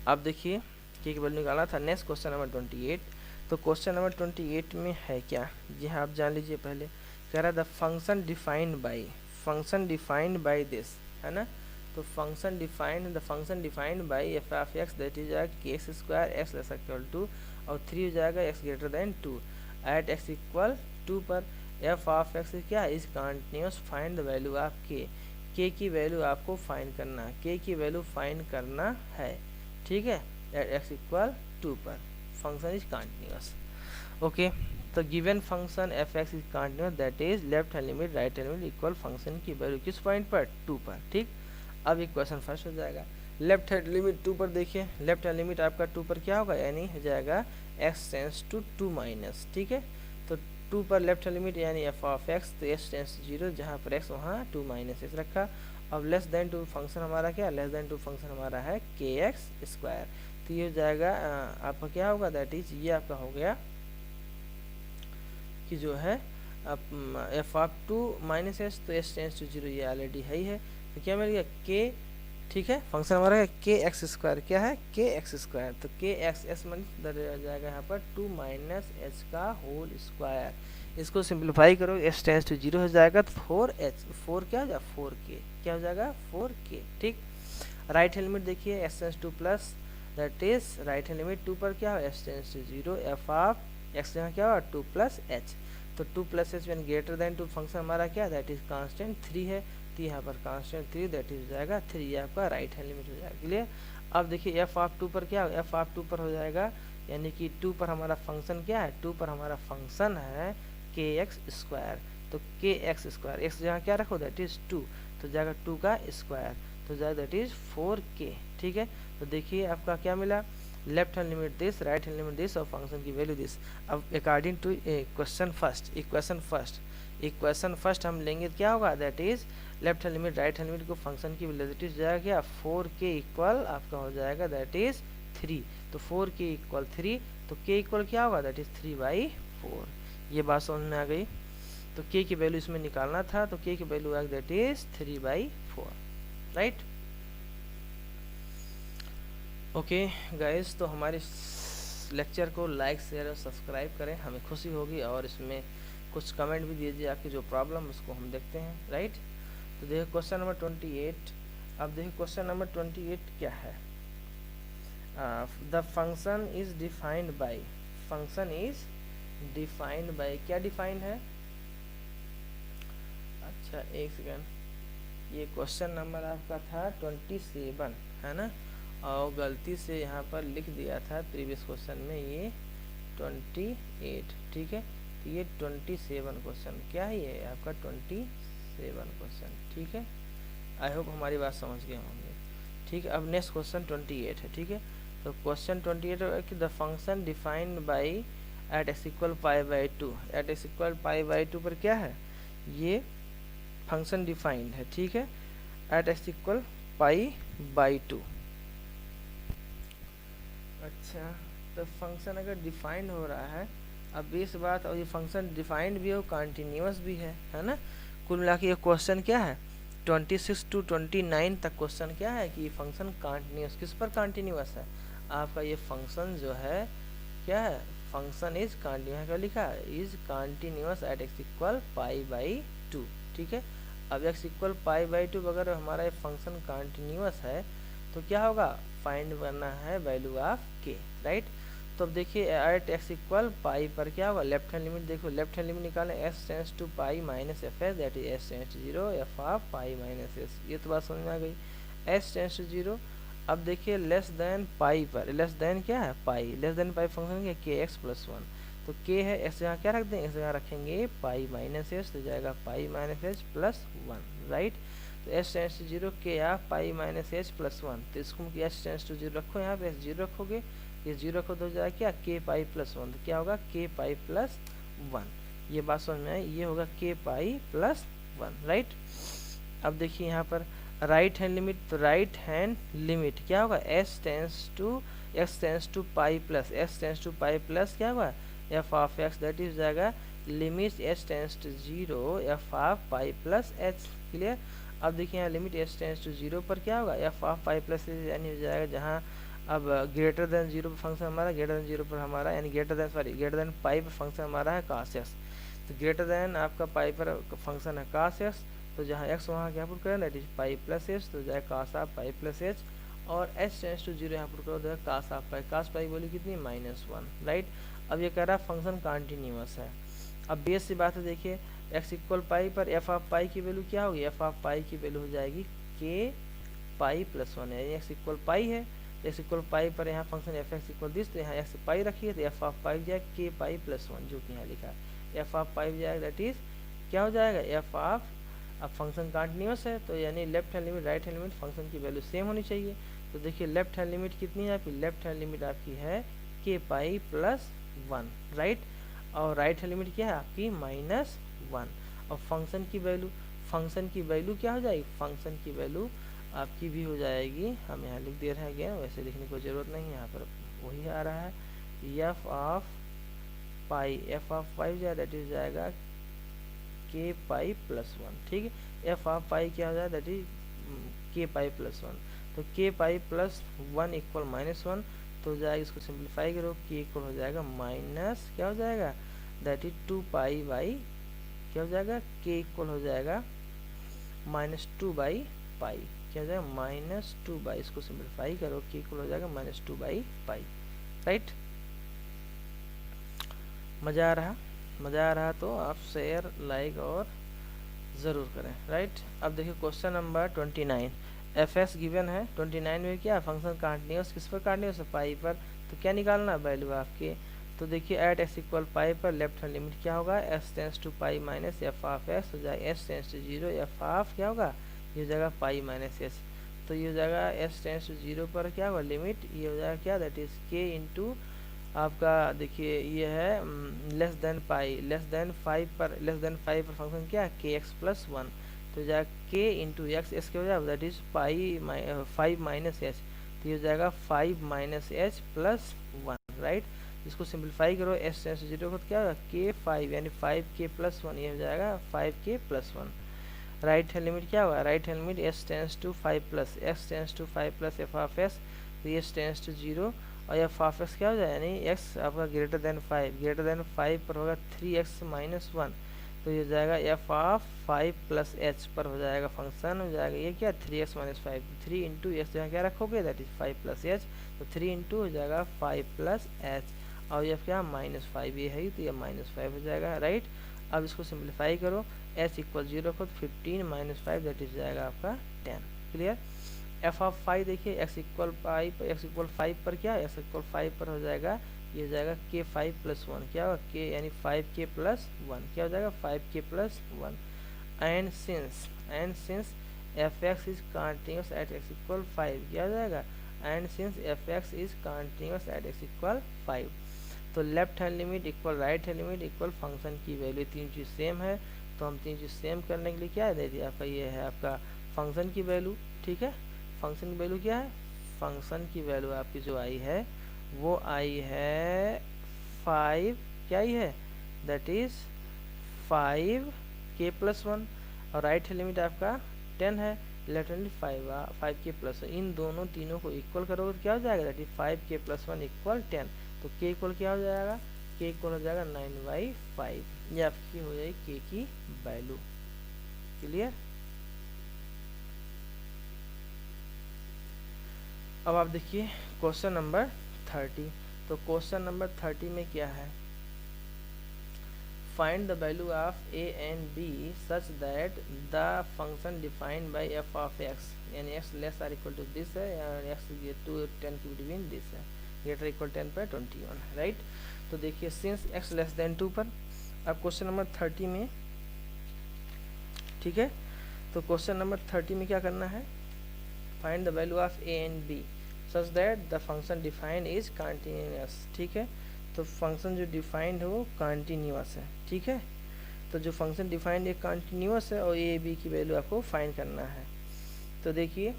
अब देखिए के की वैल्यू निकाला था। नेक्स्ट क्वेश्चन नंबर 28, तो क्वेश्चन नंबर 28 में है क्या, जी हाँ आप जान लीजिए पहले, कह रहा the function defined by this, है ना, तो function defined by f of x that is k x square x less equal two, और 3 हो जाएगा x greater than 2 at x equal 2 पर एफ ऑफ एक्स क्या is continuous, find the value of k की value आपको find करना है, के की वैल्यू फाइंड करना है, ठीक है, एट एक्स इक्वल 2 पर फंक्शन इज कंटिन्यूअस, ओके। तो given function F x is continuous that is left hand limit right hand limit equal function की वैल्यू किस पॉइंट पर 2 पर, ठीक। अब एक क्वेश्चन फर्स्ट हो जाएगा, लेफ्ट हैंड लिमिट 2 पर देखिए, लेफ्ट हैंड लिमिट आपका 2 पर क्या होगा, यानी हो जाएगा एक्स टेंस टू 2 माइनस, ठीक है, तो 2 पर लेफ्ट हैंड लिमिट यानी एफ ऑफ एक्स, तो एक्स टेंस टू 0, जहाँ पर एक्स वहाँ 2 माइनस एक्स रखा। अब लेस देन 2 फंक्शन हमारा क्या, लेस देन 2 फंक्शन हमारा है के एक्स स्क्वायर, तो ये हो जाएगा आपका क्या होगा दैट इज ये आपका हो गया कि जो है एफ ऑफ 2 माइनस एस, तो एस टेंस टू 0 ये ऑलरेडी है ही है, तो क्या मिल गया के, ठीक है, फंक्शन हमारा है के एक्स स्क्वायर, क्या है के एक्स स्क्वायर, तो के एक्स एस मन जाएगा यहाँ पर 2 माइनस एच का होल स्क्वायर, इसको सिंप्लीफाई करो, s टेंस टू 0 हो जाएगा तो 4h, 4 क्या हो जाएगा 4k, क्या हो जाएगा 4k, ठीक। राइट हैंड लिमिट देखिए s tends to plus, that is right hand limit 2 पर क्या हो s tends to 0 f of x यहाँ क्या होगा 2 प्लस h, तो 2 plus h when greater than 2 function हमारा क्या दैट इज कांस्टेंट 3 है, तो यहाँ पर कांस्टेंट 3 दैट इज हो जाएगा 3, ये आपका राइट हैंड लिमिट हो जाएगा, क्लियर। अब देखिए एफ ऑफ 2 पर क्या होगा, एफ ऑफ 2 पर हो जाएगा, यानी कि 2 पर हमारा फंक्शन क्या है, 2 पर हमारा फंक्शन है के एक्स स्क्वायर, तो के एक्स स्क्वायर एक्स जहाँ क्या रखो दैट इज 2, तो जाएगा 2 का स्क्वायर, तो जाएगा दैट इज 4k, ठीक है। तो देखिए आपका क्या मिला, left hand limit this, right hand limit this और फंक्शन की वैल्यू दिस। अब अकॉर्डिंग टू क्वेश्चन फर्स्ट हम लेंगे क्या होगा that is left hand limit right hand limit को फंक्शन की वैल्यू दैट इज जाएगा क्या 4k इक्वल आपका हो जाएगा दैट इज 3, तो 4k इक्वल 3, तो k इक्वल क्या होगा दैट इज 3/4, ये बात समझ में आ गई। तो k की वैल्यू इसमें निकालना था, तो k की वैल्यू आ that is 3/4, right. Okay guys, तो हमारे लेक्चर को लाइक शेयर और सब्सक्राइब करें, हमें खुशी होगी, और इसमें कुछ कमेंट भी दीजिए आपकी जो प्रॉब्लम उसको हम देखते हैं, राइट। तो देखो क्वेश्चन नंबर 28, अब देखो क्वेश्चन नंबर 28 क्या है, the function is defined by, function is defined by, क्या डिफाइंड है, अच्छा एक सेकेंड, ये क्वेश्चन नंबर आपका था 27 है ना, और गलती से यहाँ पर लिख दिया था प्रीवियस क्वेश्चन में ये 28, ठीक है, तो ये 27 क्वेश्चन क्या है, ये आपका 27 क्वेश्चन, ठीक है। आई होप हमारी बात समझ गए होंगे, ठीक है। अब नेक्स्ट क्वेश्चन 28 है, ठीक है। तो क्वेश्चन 28 है कि the function defined by at x equal π/2, at x equal π/2 पर क्या है, ये फंक्शन डिफाइंड है, ठीक है, एट एक्स इक्वल π/2। अच्छा, तो फंक्शन अगर डिफाइंड हो रहा है, अब इस बात, और ये फंक्शन डिफाइंड भी हो कंटिन्यूअस भी है ना, कुल मिला के ये क्वेश्चन क्या है 26 टू 29 तक क्वेश्चन क्या है कि ये फंक्शन कंटिन्यूअस, किस पर कंटिन्यूअस है, आपका ये फंक्शन जो है क्या है, फंक्शन इज कंटिन्यूअस, क्या लिखा है is continuous at x equal π/2, ठीक है। अब एक्स इक्वल π/2 अगर हमारा ये फंक्शन कंटिन्यूअस है तो क्या होगा, फाइंड करना है वैल्यू ऑफ के, राइट। तो अब देखिए एट एक्स इक्वल पाई पर क्या होगा, लेफ्ट हैंड लिमिट देखो, लेफ्ट हैंड लिमिट निकालें, s tends to pi minus f s, that is S tends to 0 F of pi minus s, ये तो बात समझ में आ गई, एस टेंस टू 0। अब देखिए लेस देन पाई पर, लेस देन क्या है पाई, लेस देन पाई फंक्शन क्या के एक्स प्लस 1, तो के है एक्स जगह क्या रख देंगे, इस जगह रखेंगे पाई माइनस एस, तो जाएगा pi minus h plus 1, right. तो एस टेंस टू 0 के आप पाई माइनस एच प्लस 1, तो इसको एस टेंस टू 0 रखो, यहाँ पे एस 0 रखोगे, ये 0 रखो तो हो जाएगा क्या के पाई प्लस 1, तो क्या होगा के पाई प्लस 1, ये बात समझ में आई, ये होगा के पाई प्लस 1, राइट। अब देखिए यहाँ पर राइट हैंड लिमिट, तो राइट हैंड लिमिट क्या होगा, s tends to x tends to pi plus, s tends to pi plus क्या होगा f of x, that is जाएगा limit S tends to 0 F of pi plus h, clear. अब देखिए यहाँ limit S tends to 0 पर क्या होगा f of pi plus H, यानी हो जाएगा जहाँ अब ग्रेटर देन 0 पर फंक्शन हमारा, ग्रेटर देन 0 पर हमारा यानी ग्रेटर देन पाई पर फंक्शन हमारा है कास एक्स, तो ग्रेटर देन आपका पाई पर फंक्शन है कास एक्स, तो जहाँ एक्स वहाँ क्या पुट करें that is pi plus H, तो जाए कास ऑफ पाई प्लस एच, और एच टेंस टू 0 यहाँ पुट करो तो कास ऑफ पाई, कास पाई बोली कितनी -1, राइट। अब ये कह रहा है फंक्शन कंटिन्यूअस है। अब बेस से बात है, देखिए एक्स इक्वल पाई पर एफ ऑफ पाई की वैल्यू क्या होगी, एफ ऑफ पाई की वैल्यू हो जाएगी के पाई प्लस 1, यानी एक्स इक्वल पाई है, एक्स इक्वल पाई पर यहाँ function F x equal this, तो यहाँ एक्स पाई रखिए, तो एफ ऑफ पाई जाएगा के पाई प्लस 1, जो कि यहाँ लिखा है एफ ऑफ पाई जाएगा, दैट इज क्या हो जाएगा एफ ऑफ, अब फंक्शन कंटिन्यूअस है तो यानी left hand limit right hand limit function की वैल्यू सेम होनी चाहिए, तो देखिए लेफ्ट हैंड लिमिट कितनी है आपकी, लेफ्ट हैंड लिमिट आपकी है के पाई प्लस 1, राइट, और राइट हैंड लिमिट क्या है आपकी -1, और फंक्शन की वैल्यू क्या हो जाएगी, फंक्शन की वैल्यू आपकी भी हो जाएगी, हम यहाँ लिख दे रहे हैं अगेन, वैसे लिखने की जरूरत नहीं है, यहाँ पर वही आ रहा है f of pi, f of pi जाए दैट इज जाएगा के पाई प्लस 1, ठीक है, एफ ऑफ पाई क्या हो जाए दैट इज के पाई प्लस 1, तो के पाई प्लस 1 इक्वल -1, तो जाएगा इसको सिंप्लीफाई करो, के इक्वल हो जाएगा माइनस क्या हो जाएगा दैट इज 2 पाई बाई क्या हो जाएगा, के इक्वल हो जाएगा -2/पाई, क्या हो जाएगा -2/, इसको सिंप्लीफाई करो, के इक्वल हो जाएगा -2/पाई। राइट, मज़ा आ रहा तो आप शेयर, लाइक और ज़रूर करें। राइट, अब देखिए question number 29, F S given है। 29 में क्या फंक्शन कंटिन्यूअस किस पर कंटिन्यूअस है, पाई पर। तो क्या निकालना वैल्यू आपके, तो देखिए एट एक्स इक्वल पाई पर लेफ्ट हैंड लिमिट क्या होगा, s tends to pi minus F of x हो जाएगा, S tends to zero, F of क्या होगा, ये हो जाएगा पाई माइनस एस। तो ये हो जाएगा एस टेंस टू जीरो पर क्या होगा लिमिट, ये हो जाएगा क्या, दैट इज के इंटू आपका देखिए ये है less than pi, less than 5 पर फंक्शन क्या है, के एक्स प्लस 1। तो जाएगा के इंटू एक्स, एस क्या हो जाएगा, that is pi 5 minus H. तो ये हो जाएगा 5 माइनस एच प्लस 1। राइट, इसको सिंप्लीफाई करो, एस टेंस टू जीरो को क्या होगा के 5 यानी 5 के प्लस 1, ये हो जाएगा 5 के प्लस 1। राइट हैंड लिमिट क्या होगा, right hand limit S tends to 5 plus x tends to 5 plus F of s, तो ये टेंस टू जीरो और एफ ऑफ एक्स क्या हो जाएगा, यानी एक्स आपका ग्रेटर देन 5 पर होगा 3x माइनस 1। तो ये हो जाएगा एफ ऑफ 5 प्लस एच पर हो जाएगा फंक्शन, हो जाएगा ये क्या 3x माइनस 5, 3 इंटू एक्स जहाँ क्या रखोगे दैट इज 5 प्लस एच, तो 3 इंटू हो जाएगा 5 प्लस एच और ये क्या -5 ये है, तो ये -5 हो जाएगा। राइट, अब इसको सिंप्लीफाई करो, एच इक्वल 0 को 15 माइनस 5 दैट इज जाएगा आपका 10। क्लियर, एफ ऑफ 5 देखिए एक्स इक्वल 5 पर क्या है, एक्स इक्वल 5 पर हो जाएगा, ये हो जाएगा के 5 प्लस 1, क्या होगा के यानी 5 के प्लस 1, क्या हो जाएगा 5 के plus 1। And since f x is continuous at x equal 5, क्या हो जाएगा, and since f x is continuous at x equal 5, तो left hand limit equal right hand limit equal function की वैल्यू, तीन चीज़ सेम है। तो हम तीन चीज़ सेम करने के लिए क्या दे दिया आपका, ये है आपका फंक्शन की वैल्यू। ठीक है, फंक्शन की वैल्यू क्या है, फंक्शन की वैल्यू आपकी जो आई है वो आई है 5, क्या आई है, दैट इज 5 के प्लस 1 और राइट हैंड लिमिट आपका 10 है, लेफ्ट हैंड 5 के प्लस 1, इन दोनों तीनों को इक्वल करोगे तो क्या हो जाएगा, दैट इज 5 के प्लस 1 इक्वल 10। तो के इक्वल क्या हो जाएगा, के इक्वल हो जाएगा 9/5, ये आपकी हो जाएगी के की वैल्यू। क्लियर, अब आप देखिए क्वेश्चन नंबर 30। तो क्वेश्चन नंबर 30 में क्या है, find the value of a and b such that the function defined by f of x, यानी x less or equal to this है और एक्स टू 10 के बिटवीन दिस है, ग्रेटर इक्वल 10 पर 21। राइट, तो देखिए सिंस एक्स लेस देन 2 पर, अब क्वेश्चन नंबर 30 में, ठीक है, तो क्वेश्चन नंबर 30 में क्या करना है, find the value of a and b such that the function defined is continuous. ठीक है, तो फंक्शन जो डिफाइंड है वो कंटिन्यूअस है। ठीक है, तो जो फंक्शन डिफाइंड है कंटिन्यूअस है और ए बी की वैल्यू आपको फाइंड करना है। तो देखिए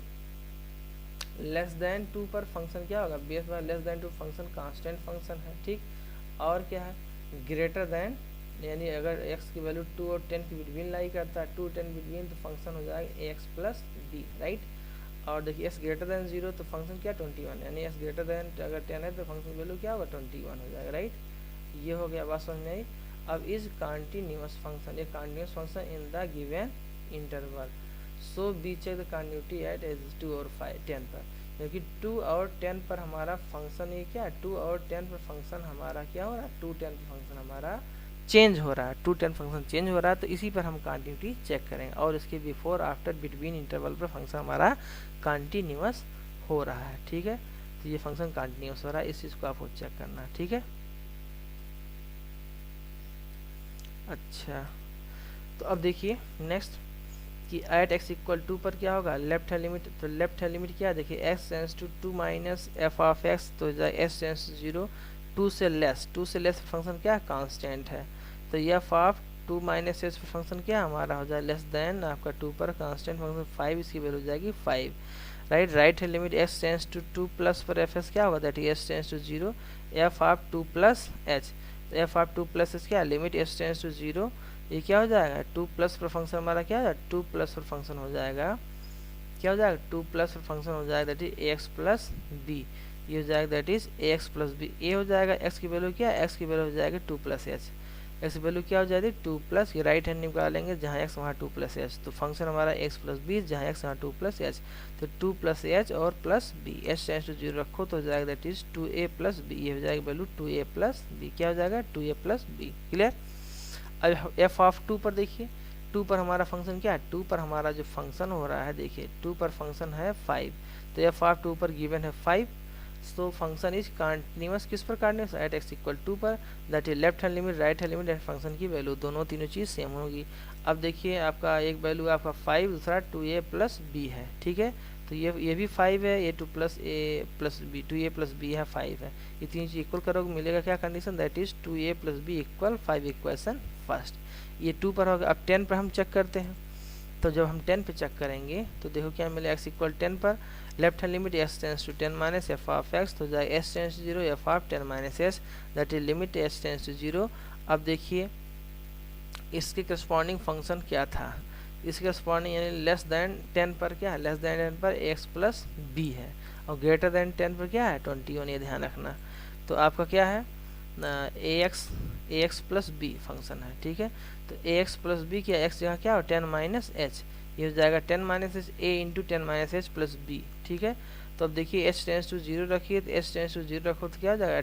लेस देन 2 पर फंक्शन क्या होगा, बेस बाय less than 2 function constant function है। ठीक, और क्या है ग्रेटर देन, यानी अगर x की वैल्यू 2 और 10 के बिटवीन लाई करता है, 2 10 बिटवीन, तो फंक्शन हो जाएगा ax प्लस b। राइट, और देखिए s ग्रेटर देन 0 तो फंक्शन क्या 21, यानी s ग्रेटर देन अगर 10 है तो फंक्शन वैल्यू क्या होगा 21 हो जाएगा। राइट, ये हो गया, बात समझ में आई। अब इज कंटिन्यूअस फंक्शन, ये continuous function in the given interval, so we check the continuity at x 2 और 10 पर, क्योंकि 2 और 10 पर हमारा फंक्शन ये क्या है, 2 और 10 पर फंक्शन हमारा क्या हो रहा है, 2 10 पर फंक्शन हमारा चेंज हो रहा है, 2 10 फंक्शन चेंज हो रहा है, तो इसी पर हम कंटिन्यूटी चेक करेंगे, और इसके बिफोर आफ्टर बिटवीन इंटरवल पर फंक्शन हमारा कंटिन्यूअस हो रहा है। ठीक है, तो ये फंक्शन कंटिन्यूअस हो रहा है, इस चीज़ को आपको चेक करना है। ठीक है, अच्छा, तो अब देखिए नेक्स्ट कि एट एक्स इक्वल 2 पर क्या होगा, लेफ्ट हैंड लिमिट, तो लेफ्ट हैंड लिमिट क्या है, देखिए x tends to 2 minus F of x, तो एस टेंस टू 0, 2 से लेस फंक्शन क्या है कांस्टेंट है, तो f of 2 minus S function क्या हमारा हो जाए लेस देन आपका 2 पर कांस्टेंट फंक्शन 5, इसकी वैल्यू हो जाएगी 5। Right hand limit x tends to 2 plus पर एफ एस क्या होगा, that s tends to 0, F of 2 plus H, तो एफ ऑफ 2 प्लस एच क्या लिमिट एस टेंस टू 0, ये क्या हो जाएगा 2 प्लस पर फंक्शन हमारा क्या है 2 प्लस पर फंक्शन हो जाएगा, क्या हो जाएगा 2 प्लस पर फंक्शन हो जाएगा that is x plus b, ये हो जाएगा that is x plus b, a हो जाएगा एक्स की वैल्यू क्या है, एक्स की वैल्यू हो जाएगा 2 प्लस एच, एक्स वैल्यू क्या हो जाती है 2 प्लस, ये राइट हैंड निकालेंगे जहाँ एक्स वहाँ 2 प्लस एच, तो फंक्शन हमारा एक्स प्लस बी जहाँ एक्स वहाँ 2 प्लस एच, तो 2 प्लस एच और plus b, h tends to 0 रखो तो हो जाएगा that is 2a plus b, ये हो जाएगा वैल्यू 2a प्लस बी, क्या हो जाएगा 2a प्लस बी। क्लियर। अब एफ ऑफ 2 पर देखिए, 2 पर हमारा फंक्शन क्या है, 2 पर हमारा जो फंक्शन हो रहा है देखिए 2 पर फंक्शन है 5, तो एफ ऑफ 2 पर गिवन है 5, तो फंक्शन इज कंटिन्यूअस किस पर कंटिन्यूअस एट एक्स इक्वल 2 पर, that is left hand limit right hand limit and function की वैल्यू दोनों तीनों चीज़ सेम होगी। अब देखिए आपका एक वैल्यू आपका 5, दूसरा 2a प्लस बी है, ठीक है, तो ये भी 5 है, ये 2 plus a plus b 2a plus b है 5 है, ये तीन चीज इक्वल करोगे मिलेगा क्या condition, that is 2a plus b equal 5 equation first. ये 2 पर होगा। अब 10 पर हम चेक करते हैं, तो जब हम 10 पे चेक करेंगे तो देखो क्या मिलेगा, एक्स इक्वल 10 पर left hand limit S tends to 10 minus F of x, तो जाएगा S tends to 0 F of 10 minus s, that is limit S tends to 0। अब देखिए इसके करस्पॉन्डिंग फंक्शन क्या था, इसके करस्पॉन्डिंग यानी लेस दैन 10 पर क्या है, लेस दैन 10 पर एक्स प्लस बी है, और ग्रेटर दैन 10 पर क्या है 21, ये ध्यान रखना। तो आपका क्या है ए एक्स प्लस बी फंक्शन है, ठीक है, तो ए एक्स प्लस बी क्या एक्स जगह क्या हो 10 माइनस एच, ये हो जाएगा 10 minus h a into 10 minus h plus b, ठीक है। तो अब देखिए एच टेंस टू 0 रखिए, तो एच टेंस टू 0 रखो तो क्या हो जाएगा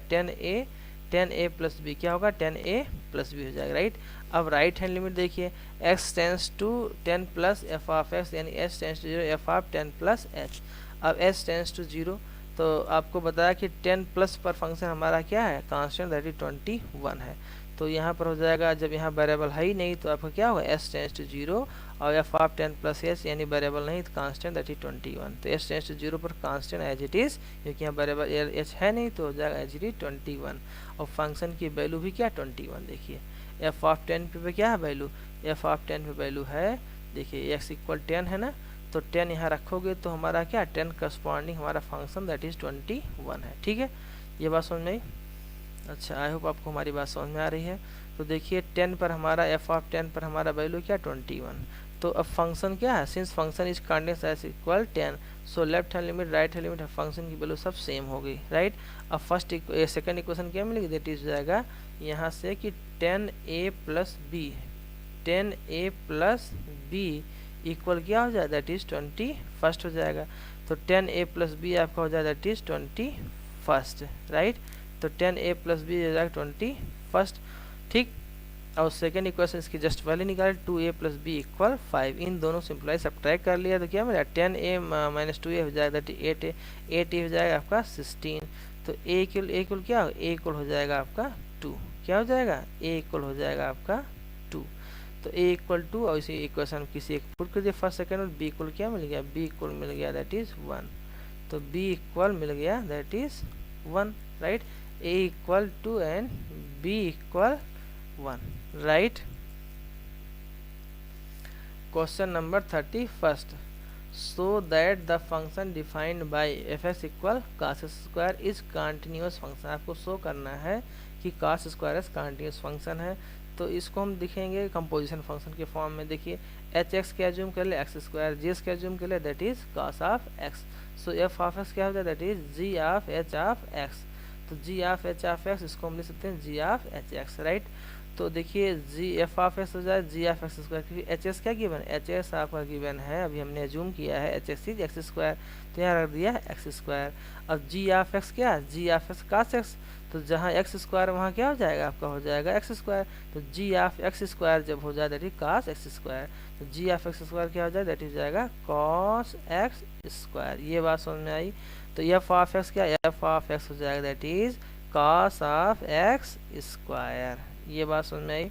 10a प्लस बी, क्या होगा 10a प्लस बी हो जाएगा, राइट। अब राइट हैंड लिमिट देखिए, x tends to 10 plus F of x, यानी h tends to 0 F of 10 plus h। अब h टेंस टू 0, तो आपको बताया कि 10 प्लस पर फंक्शन हमारा क्या है कांस्टेंट, दैट इज 21 है, तो यहाँ पर हो जाएगा जब यहाँ वेरिएबल है ही नहीं तो आपका क्या होगा s टेंस टू 0 और एफ ऑफ 10 प्लस एच, यानी वेरिएबल नहीं तो कांस्टेंट दैट इज 21, तो s टेंस टू 0 पर कांस्टेंट एज इट इज, क्योंकि यहाँ वेरिएबल h है नहीं तो हो जाएगा एज इट इज 21, और फंक्शन की वैल्यू भी क्या 21, देखिए एफ ऑफ 10 पे क्या है वैल्यू, एफ ऑफ 10 पे वैल्यू है देखिए एक्स इक्वल 10 है ना, तो 10 यहाँ रखोगे तो हमारा क्या 10 करस्पॉन्डिंग हमारा फंक्शन दैट इज 21 है, ठीक है। ये बात समझ में आई। अच्छा, आई होप आपको हमारी बात समझ में आ रही है। तो देखिए 10 पर हमारा एफ ऑफ 10 पर हमारा वैल्यू क्या 21, तो अब फंक्शन क्या है, since function is continuous x equal 10, so left hand limit right hand limit function की वैल्यू सब सेम हो गई, राइट। अब फर्स्ट सेकंड इक्वेशन क्या मिलेगी, दैट इज जाएगा यहाँ से कि 10a plus b, 10a plus b equal क्या हो जाएगा दैट इज 21 हो जाएगा, तो 10a प्लस बी आपका हो जाएगा दैट इज 21, राइट। तो 10a प्लस बी हो जाएगा 21, ठीक। और सेकेंड इक्वेशन इसकी जस्ट वैल्यू निकाले 2a प्लस बी इक्वल 5, इन दोनों सिंप्लाई सब्ट्रैक्ट कर लिया तो क्या मिला 10a माइनस 2a हो जाएगा दैट 8a, 8a हो जाएगा आपका 16, तो a इक्वल क्या हो, a इक्वल हो जाएगा आपका 2, क्या हो जाएगा a इक्वल हो जाएगा आपका 2, तो a इक्वल 2 और इसी इक्वेशन किसी एक पुट कर दिया फर्स्ट सेकेंड, और b इक्वल क्या मिल गया, b इक्वल मिल गया दैट इज 1, तो b इक्वल मिल गया that is 1, right. a equal 2 and b equal 1, right. Question number 31, so that the function defined by f x equal cos square is continuous function, आपको show करना है कि cos square is continuous function है, तो इसको हम दिखेंगे composition function के फॉर्म में। देखिए एच एक्स क्या एज्यूम कर ले एक्स स्क्वायर, जी एस क्या एज्यूम कर ले that is cos of x, so f of x क्या होता है that is g of h of x, तो g of h of x इसको हम लिख सकते हैं g of h x, right. तो देखिए जी एफ ऑफ एक्स हो जाए जी ऑफ एक्स स्क्वायर, क्योंकि एच एस क्या गिवन, एच एस आपका गिवन है, अभी हमने एज्यूम किया है H x is x square, तो यहाँ रख दिया एक्स स्क्वायर। अब जी ऑफ एक्स क्या, g of x cos x, तो जहाँ एक्स स्क्वायर वहाँ क्या हो जाएगा आपका हो जाएगा एक्स स्क्वायर, तो जी ऑफ एक्स स्क्वायर जब हो जाए that is cos x square, तो जी ऑफ एक्स स्क्वायर क्या हो जाए दैट इज जाएगा कॉस एक्स स्क्वायर, ये बात समझ में आई। तो एफ ऑफ एक्स क्या, एफ ऑफ एक्स हो जाएगा that is cos of x square, ये बात समझ में आई।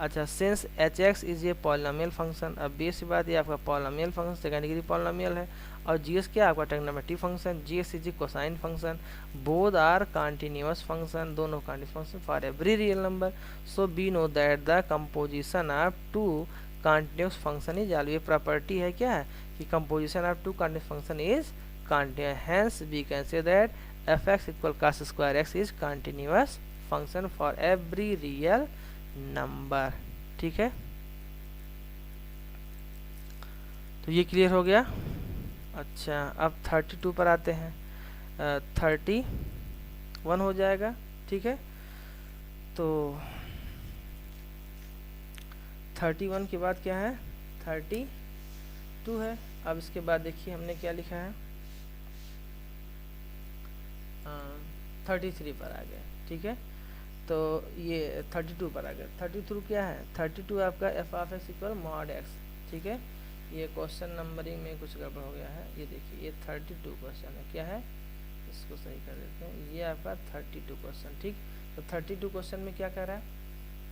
अच्छा, सिंस एच एक्स इज ये पॉलिनोमियल फंक्शन, अब बेस बात ये आपका polynomial function second degree polynomial है, और जी एस क्या आपका trigonometric function, g s is cosine function, both are continuous function, दोनों continuous function for every real number, so we know that the composition of two continuous function is always, property है क्या है कि composition of two continuous function is continuous, hence we can say that f x equal cos square x is continuous function for every real number, ठीक है। तो ये clear हो गया। अच्छा, अब 32 पर आते हैं, 31 हो जाएगा, ठीक है। तो 31 के बाद क्या है 32 है। अब इसके बाद देखिए हमने क्या लिखा है 33 पर आ गया, ठीक है। तो ये 32 पर आ गया। 32 क्या है 32 आपका F of x equal mod x, ठीक है। ये क्वेश्चन नंबरिंग में कुछ गड़बड़ हो गया है, ये देखिए ये 32 क्वेश्चन है, क्या है इसको सही कर देते हैं, ये आपका 32 क्वेश्चन, ठीक। तो 32 क्वेश्चन में क्या कह रहा है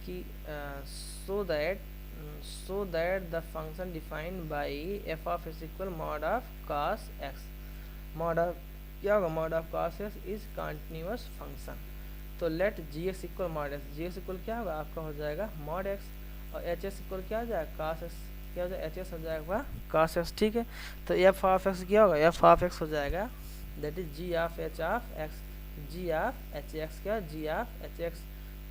कि सो that the function defined by f of x equal mod of cos x, mod of क्या होगा mod of cos x is continuous function. तो लेट जी x equal mod x, g x equal क्या होगा आपका हो जाएगा मॉड एक्स, और h x equal क्या हो जाएगा कॉस एक्स, क्या हो जाएगा एच एक्स हो जाएगा कॉस एक्स, ठीक है। तो एफ ऑफ एक्स क्या होगा एफ ऑफ एक्स हो जाएगा that is g of h of x, g of h x क्या जी ऑफ एच एक्स।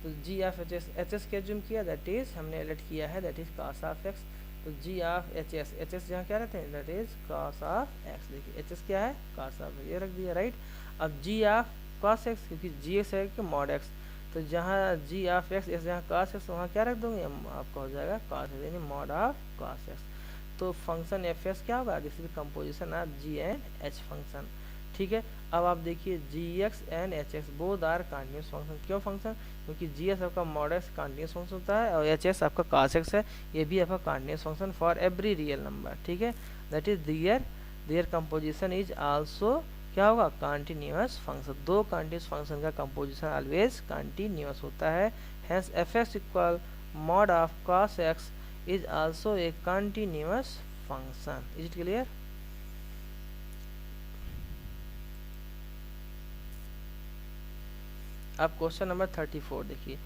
तो जी ऑफ एच एक्स क्या जूम किया दैट इज हमने एलेट किया है that is cos of x. तो जी ऑफ एच एस जहाँ क्या रहते हैं that is cos of x, देखिए एच एस क्या है कॉस ऑफ, ये रख दिया राइट। अब जी ऑफ कॉस एक्स क्योंकि जी एक्स है कि मॉड एक्स, तो जहाँ जी ऑफ एक्स जहाँ कॉस एक्स वहाँ क्या रख दूंगे आपका हो जाएगा कॉस एक्स यानी मॉड ऑफ कॉस एक्स। तो फंक्शन एफ एक्स क्या होगा this is composition of g and h function, ठीक है। अब आप देखिए g x and h x both are continuous function, क्यों फंक्शन क्योंकि जी एक्स आपका मॉड एक्स कंटिन्यूस फंक्शन होता है और एच एक्स आपका कॉस एक्स है, ये भी आपका continuous function for every real number, ठीक है। That is their composition is also क्या होगा कंटिन्यूअस फंक्शन, दो कंटिन्यूस फंक्शन का कंपोजिशन ऑलवेज कंटिन्यूअस होता है। Hence F x equal mod of cos x is also a continuous function. Is it clear? अब question number 34 देखिए,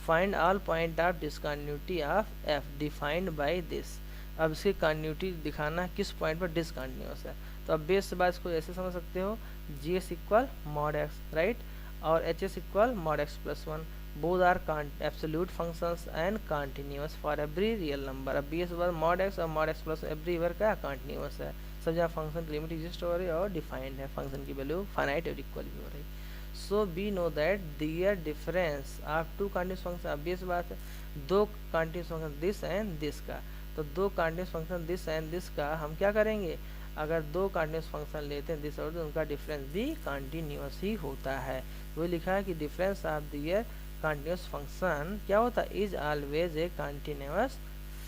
find all point of discontinuity of F defined by this. अब इसकी continuity दिखाना किस point पर discontinuous है। तो अब बेस से बात इसको ऐसे समझ सकते हो g s equal mod x right, और h s equal mod x plus one, both are absolute functions and continuous for every real number. अब बी एस बार मॉड एक्स और mod x plus everywhere क्या continuous है, सब जहाँ function की limit exist हो रही है और डिफाइंड है, फंक्शन की वैल्यू फाइनाइट और इक्वल भी हो रही है। So we know that their difference of two continuous function, obvious बात है दो continuous function this and this का, तो दो continuous function this and this का हम क्या करेंगे अगर दो कंटिन्यूस फंक्शन लेते हैं दिस और तो उनका डिफरेंस भी कंटिन्यूस ही होता है। वो लिखा है कि difference of their continuous function क्या होता है is always a continuous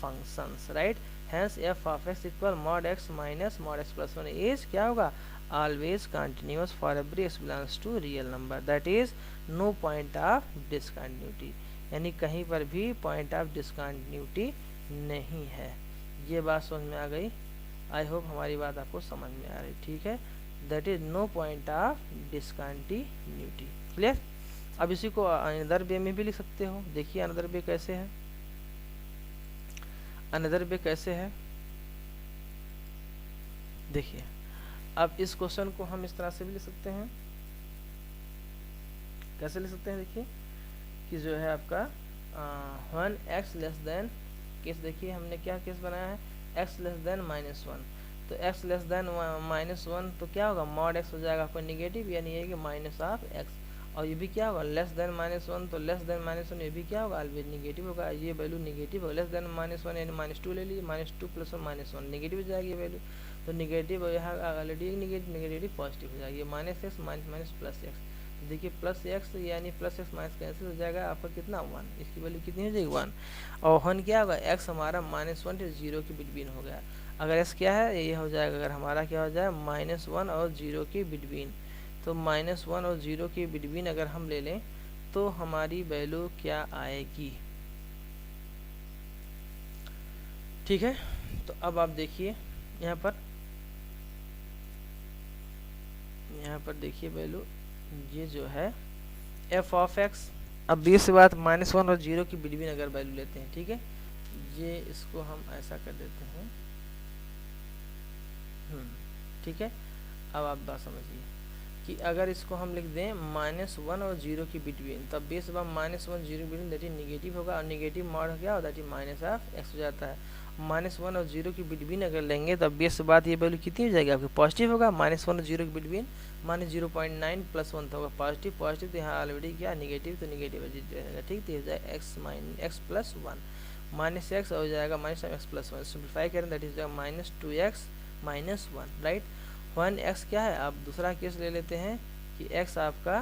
functions right. Hence f of x equal mod x minus mod x plus one is क्या होगा always continuous for every x belongs to real number, that is no point of discontinuity, यानी कहीं पर भी point of discontinuity नहीं है। ये बात समझ में आ गई, आई होप हमारी बात आपको समझ में आ रही, ठीक है। that is no point of discontinuity, clear. अब इसी को अनदर वे में भी लिख सकते हो, देखिए अनदर वे कैसे है, अनदर वे कैसे है देखिए। अब इस क्वेश्चन को हम इस तरह से भी लिख सकते हैं, कैसे लिख सकते हैं देखिए कि जो है आपका one x less than case, देखिए हमने क्या केस बनाया है x less than minus one, तो x less than minus one तो क्या होगा मॉड एक्स हो जाएगा आपका निगेटिव, यानी ये कि माइनस ऑफ एक्स, और ये भी क्या होगा लेस देन माइनस वन, तो लेस देन माइनस वन ये भी क्या होगा ऑलवेज निगेटिव होगा, ये वैल्यू निगेटिव होगा। लेस देन माइनस वन यानी माइनस टू ले लीजिए, minus two plus one minus one negative हो जाएगी ये वैल्यू, तो निगेटिव यहाँ ऑलरेडी निगेटिव पॉजिटिव हो जाएगी, minus x minus minus plus x, तो देखिए प्लस एक्स यानी प्लस एक्स माइनस कैंसिल हो जाएगा आपका कितना वन, इसकी वैल्यू कितनी हो जाएगी वन, और वन क्या होगा एक्स हमारा माइनस वन से जीरो के बिटवीन हो गया, अगर एक्स क्या है ये हो जाएगा अगर हमारा क्या हो जाए माइनस वन और जीरो के बिटवीन, तो माइनस वन और जीरो के बिटवीन अगर हम ले लें तो हमारी वैल्यू क्या आएगी, ठीक है। तो अब आप देखिए यहाँ पर देखिए वैल्यू ये जो है एफ ऑफ एक्स, अब बीस से बात माइनस वन और जीरो की बिटवीन अगर वैल्यू लेते हैं, ठीक है, ये इसको हम ऐसा कर देते हैं, ठीक है। अब आप बात समझिए कि अगर इसको हम लिख दें माइनस वन और जीरो की बिटवीन, तब base bar minus one zero between that is negative होगा, और निगेटिव मॉड क्या होता है that is minus of x हो जाता है। माइनस वन और जीरो की बिटवीन अगर लेंगे तब बेस बात ये वैल्यू कितनी हो जाएगी आपकी पॉजिटिव होगा, माइनस वन और जीरो की बिटवीन माइनस 0.9 प्लस वन तो होगा पॉजिटिव, पॉजिटिव तो यहाँ ऑलरेडी क्या निगेटिव, तो निगेटिव रहेगा, ठीक, तो हो जाए x plus one, minus x हो जाएगा minus x plus one, simplify करें that is minus two x minus one, right. One x क्या है, आप दूसरा केस ले लेते हैं कि एक्स आपका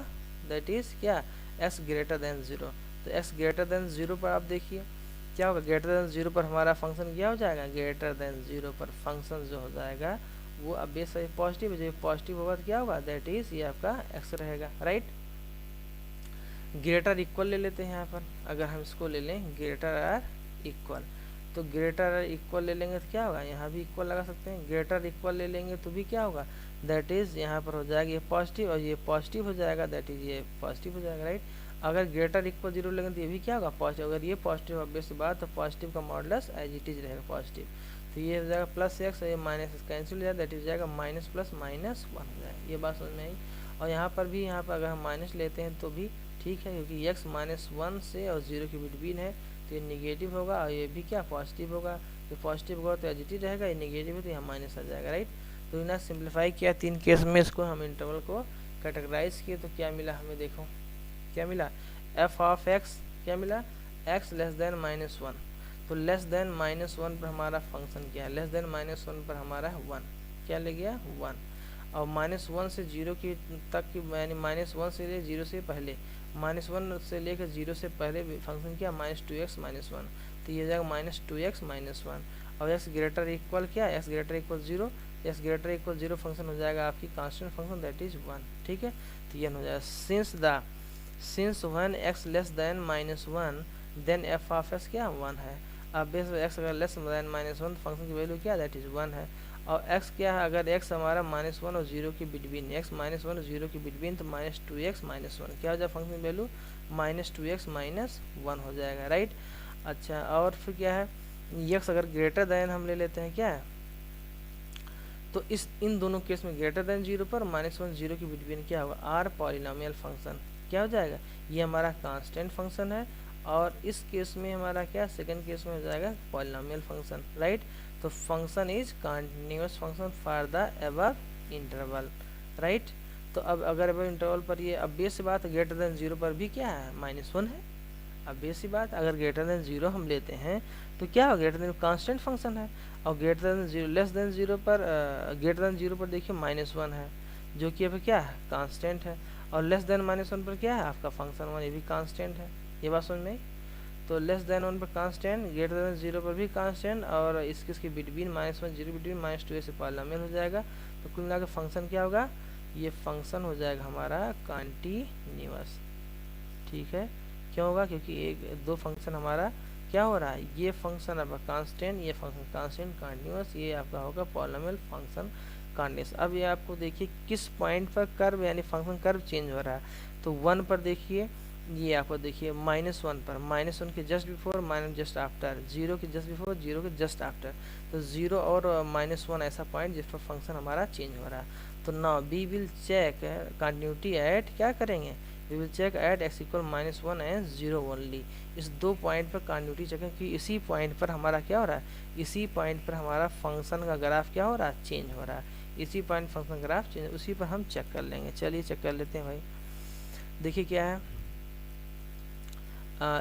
दैट इज क्या, एक्स ग्रेटर देन जीरो। तो एक्स ग्रेटर देन जीरो पर आप देखिए क्या होगा, ग्रेटर देन जीरो पर हमारा फंक्शन क्या हो जाएगा, ग्रेटर देन जीरो पर फंक्शन जो हो जाएगा वो अब बेस पॉजिटिव है, जो पॉजिटिव होगा तो क्या होगा, दैट इज ये आपका एक्स रहेगा, राइट। ग्रेटर इक्वल ले लेते हैं यहाँ पर, अगर हम इसको ले लें ग्रेटर आर इक्वल, तो ग्रेटर आर इक्वल ले लेंगे तो क्या होगा, यहाँ भी इक्वल लगा सकते हैं। ग्रेटर इक्वल ले लेंगे तो भी क्या होगा, दैट इज यहाँ पर हो जाएगा ये पॉजिटिव और ये पॉजिटिव हो जाएगा, दैट इज ये पॉजिटिव हो जाएगा, राइट। अगर ग्रेटर इक्वल जीरो लेंगे तो ये भी क्या होगा पॉजिटिव, अगर ये पॉजिटिव ऑब्वियस बात तो पॉजिटिव का मॉडुलस एज इट इज रहेगा पॉजिटिव। तो ये हो जाएगा प्लस एक्स और ये माइनस एक्स कैंसिल हो जाएगा, दैट इज हो जाएगा माइनस प्लस माइनस वन हो जाएगा। ये बात समझ में आई। और यहाँ पर भी, यहाँ पर अगर हम माइनस लेते हैं तो भी ठीक है, क्योंकि x माइनस वन से और जीरो के बिटवीन है तो ये निगेटिव होगा और ये भी क्या पॉजिटिव होगा। तो पॉजिटिव होगा तो एजिटिव रहेगा, ये निगेटिव है तो यहाँ माइनस आ जाएगा, राइट। तो इन्हें सिंप्लीफाई किया तीन केस में, इसको हम इंटरवल को कैटेगराइज किए तो क्या मिला हमें, देखो क्या मिला, एफ ऑफ एक्स क्या मिला, x less than minus one. तो लेस देन माइनस वन पर हमारा फंक्शन क्या है, लेस देन माइनस वन पर हमारा वन, क्या ले गया वन। और माइनस वन से जीरो की तक की, यानी माइनस वन से ले जीरो से पहले, माइनस वन से लेकर जीरो से पहले फंक्शन क्या, minus two x minus one. तो ये जाएगा minus two x minus one. और एक्स ग्रेटर इक्वल क्या, x greater equal zero, x greater equal zero function हो जाएगा आपकी constant function that is one, ठीक है। तो ये हो जाएगा since one x less than minus one then f of x क्या वन है। अब बेस एक्स अगर लेस देन माइनस वन तो फंक्शन की वैल्यू क्या दैट इज वन है। और x क्या है, अगर x हमारा माइनस वन और जीरो के बिटवीन, x माइनस वन और जीरो के बिटवीन तो minus two x minus one क्या हो जाएगा function value, minus two x minus one हो जाएगा, राइट। अच्छा और फिर क्या है, x अगर ग्रेटर देन हम ले लेते हैं क्या है, तो इस इन दोनों केस में ग्रेटर देन जीरो पर माइनस वन जीरो के बिटवीन क्या होगा, आर पॉलिनोमियल फंक्शन क्या हो जाएगा, ये हमारा कांस्टेंट फंक्शन है। और इस केस में हमारा क्या, सेकंड केस में हो जाएगा पॉलिनोमियल फंक्शन, राइट। तो function is continuous function for the above interval, right. तो अब अगर अबव इंटरवल पर ये ऑब्वियस सी बात, ग्रेटर देन जीरो पर भी क्या है माइनस वन है, ऑब्वियस सी बात। अगर ग्रेटर देन जीरो हम लेते हैं तो क्या हो, ग्रेटर देन कांस्टेंट फंक्शन है। और greater than zero, less than zero पर, ग्रेटर देन जीरो पर देखिए माइनस वन है जो कि अब क्या है कांस्टेंट है। और लेस देन माइनस वन पर क्या है आपका फंक्शन वन, ये भी कांस्टेंट है। ये बात समझ में आई। तो लेस देन वन पर कांस्टेंट, ग्रेटर देन जीरो पर भी कांस्टेंट, और इसके between minus one zero between minus two से पॉलिनोमियल हो जाएगा। तो कुल मिलाकर फंक्शन क्या होगा, ये फंक्शन हो जाएगा हमारा कंटिन्यूअस, ठीक है। क्यों होगा, क्योंकि एक दो फंक्शन हमारा क्या हो रहा है, ये फंक्शन आपका कांस्टेंट, ये फंक्शन कांस्टेंट कंटिन्यूअस, ये आपका होगा पॉलिनोमियल फंक्शन कंटिन्यूअस। अब ये आपको देखिए किस पॉइंट पर कर्व यानी फंक्शन कर्व चेंज हो रहा है। तो वन पर देखिए, ये आपको देखिए माइनस वन पर, माइनस वन के just before minus just after, zero के जस्ट बिफोर जीरो के जस्ट आफ्टर। तो जीरो और माइनस वन ऐसा पॉइंट जिस पर फंक्शन हमारा चेंज हो रहा है। तो now we will check continuity at, क्या करेंगे, we will check at x equal minus one and zero only. इस दो पॉइंट पर कंटिन्यूटी चेक, क्योंकि इसी पॉइंट पर हमारा क्या हो रहा है, इसी पॉइंट पर हमारा फंक्शन का ग्राफ क्या हो रहा है, चेंज हो रहा है। इसी पॉइंट फंक्शन ग्राफ चेंज, उसी पर हम चेक कर लेंगे। चलिए चेक कर लेते हैं भाई। देखिए क्या है,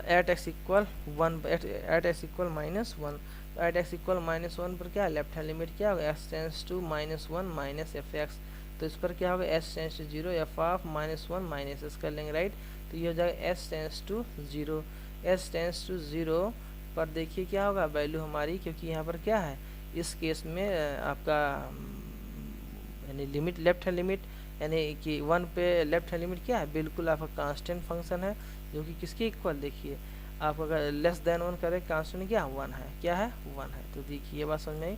at x equal one, at x equal minus one. तो at x equal minus one पर क्या है, लेफ्ट हैंड लिमिट क्या होगा, x tends to minus one minus f x. तो इस पर क्या होगा, s tends to zero, F of minus one minus s कर लेंगे, राइट। तो ये हो जाएगा S tends to zero, s tends to zero पर देखिए क्या होगा वैल्यू हमारी, क्योंकि यहाँ पर क्या है इस केस में आपका यानी लिमिट लेफ्ट हैंड लिमिट, यानी कि वन पे लेफ्ट हैंड लिमिट क्या है, बिल्कुल आपका कांस्टेंट फंक्शन है जो कि किसके इक्वल, देखिए आप अगर लेस देन वन करें कांस्टेंट क्या वन है, क्या है वन है। तो देखिए ये बात समझ में आई।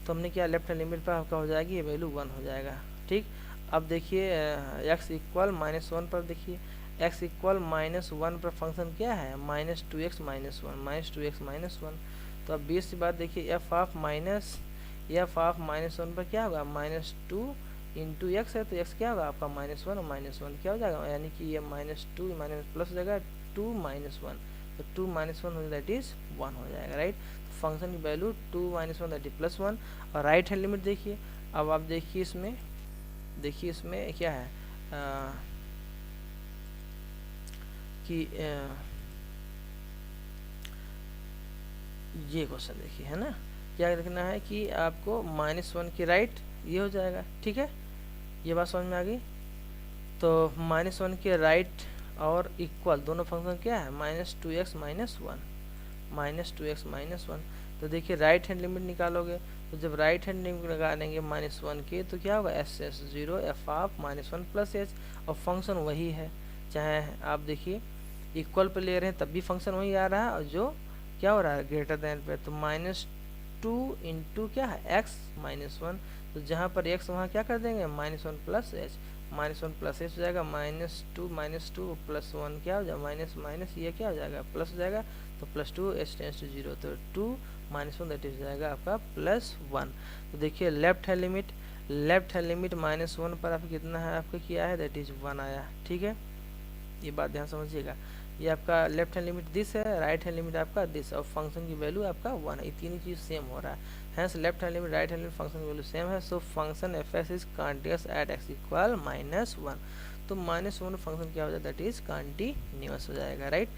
तो हमने क्या लेफ्ट हैंड लिमिट पर आपका हो जाएगी ये वैल्यू वन हो जाएगा, ठीक। अब देखिए एक्स इक्वल माइनस वन पर, देखिए एक्स इक्वल माइनस वन पर फंक्शन क्या है, minus two x minus one, minus two x minus one. तो अब बीस की बात देखिए, एफ ऑफ माइनस वन पर क्या होगा, माइनस टू इंटू एक्स है, तो एक्स क्या होगा आपका माइनस वन और माइनस वन क्या हो जाएगा, यानी कि ये माइनस टू माइनस प्लस हो जाएगा टू माइनस वन। तो टू माइनस वन हो दैट इज वन हो जाएगा, राइट। तो फंक्शन की value two minus one that is plus one. और राइट हैंड लिमिट देखिए, अब आप देखिए इसमें, देखिए इसमें क्या है ये क्वेश्चन देखिए, है ना, क्या लिखना है कि आपको -1 की राइट ये हो जाएगा, ठीक है, ये बात समझ में आ गई। तो -1 के राइट और इक्वल दोनों फंक्शन क्या है, -2x -1, तो देखिए राइट हैंड लिमिट निकालोगे, तो जब राइट हैंड लिमिट निकालेंगे -1 के तो क्या होगा, s0 f of -1 plus h, और फंक्शन वही है, चाहे आप देखिए इक्वल पे ले रहे हैं तब भी फंक्शन वही आ रहा है, और जो क्या हो रहा है ग्रेटर देन पे, तो -2 इंटू क्या है x -1, तो जहाँ पर x वहाँ क्या कर देंगे -1 प्लस h, -1 प्लस h हो जाएगा, -2 प्लस 1 क्या हो जाएगा माइनस माइनस, ये क्या हो जाएगा प्लस हो जाएगा, तो +2 h टेंस टू 0, तो 2 -1 दैट इज जाएगा आपका +1। तो देखिए लेफ्ट हैंड लिमिट -1 पर आपका कितना है, आपका किया है दैट इज 1 आया, ठीक है, ये बात ध्यान समझिएगा। ये आपका लेफ्ट हैंड लिमिट दिस है, राइट हैंड लिमिट आपका दिस, और फंक्शन की वैल्यू आपका 1 है, ये तीनों चीज़ सेम हो रहा है, hence left hand limit right hand limit function की वैल्यू सेम है, so function F x is continuous at x equal -1, तो -1 फंक्शन क्या हो जाएगा दैट इज कॉन्टिन्यूअस हो जाएगा, राइट।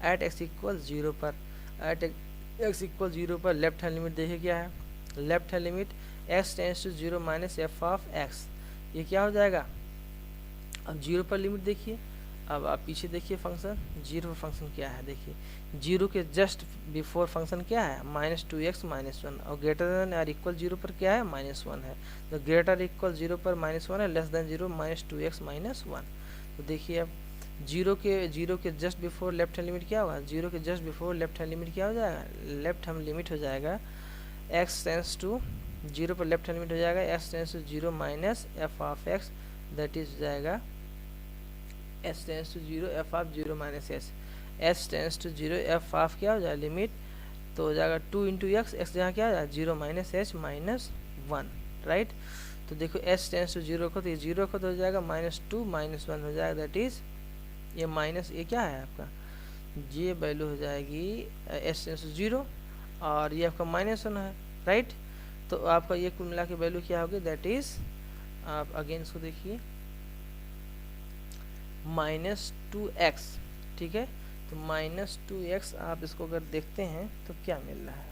एट एक्स इक्वल 0 पर, एट एक्स इक्वल 0 पर लेफ्ट हैंड लिमिट देखिए क्या है, left hand limit x tends to 0 minus F of X, ये क्या हो जाएगा, अब 0 पर लिमिट देखिए, अब आप पीछे देखिए फंक्शन 0 पर फंक्शन क्या है, देखिए 0 के जस्ट बिफोर फंक्शन क्या है -2x -1, और ग्रेटर देन और इक्वल 0 पर क्या है -1 है, तो ग्रेटर इक्वल 0 पर -1 है, लेस देन 0 -2x -1, तो देखिए अब 0 के just before left hand limit क्या होगा, 0 के just before left hand limit क्या हो जाएगा, लेफ्ट हैंड लिमिट हो जाएगा x टेंस टू 0 पर लेफ्ट हैंड लिमिट हो जाएगा x tends to 0 minus F of x, that is जाएगा s tends to 0 f of 0 minus s tends to 0 f of क्या हो जाएगा लिमिट, तो हो जाएगा 2 इंटू एक्स, एक्स जहाँ क्या हो जाएगा 0 माइनस h माइनस 1, राइट। तो देखो s टेंस टू 0 को, तो ये 0 को तो हो जाएगा -2 -1 हो जाएगा, दैट इज ये माइनस ये क्या है आपका, ये वैल्यू हो जाएगी s टेंस टू 0, और ये आपका -1 है, राइट। तो आपका ये कुल मिला के वैल्यू क्या होगी, दैट इज आप अगेन इसको देखिए -2x, ठीक है, तो -2x आप इसको अगर देखते हैं तो क्या मिल रहा है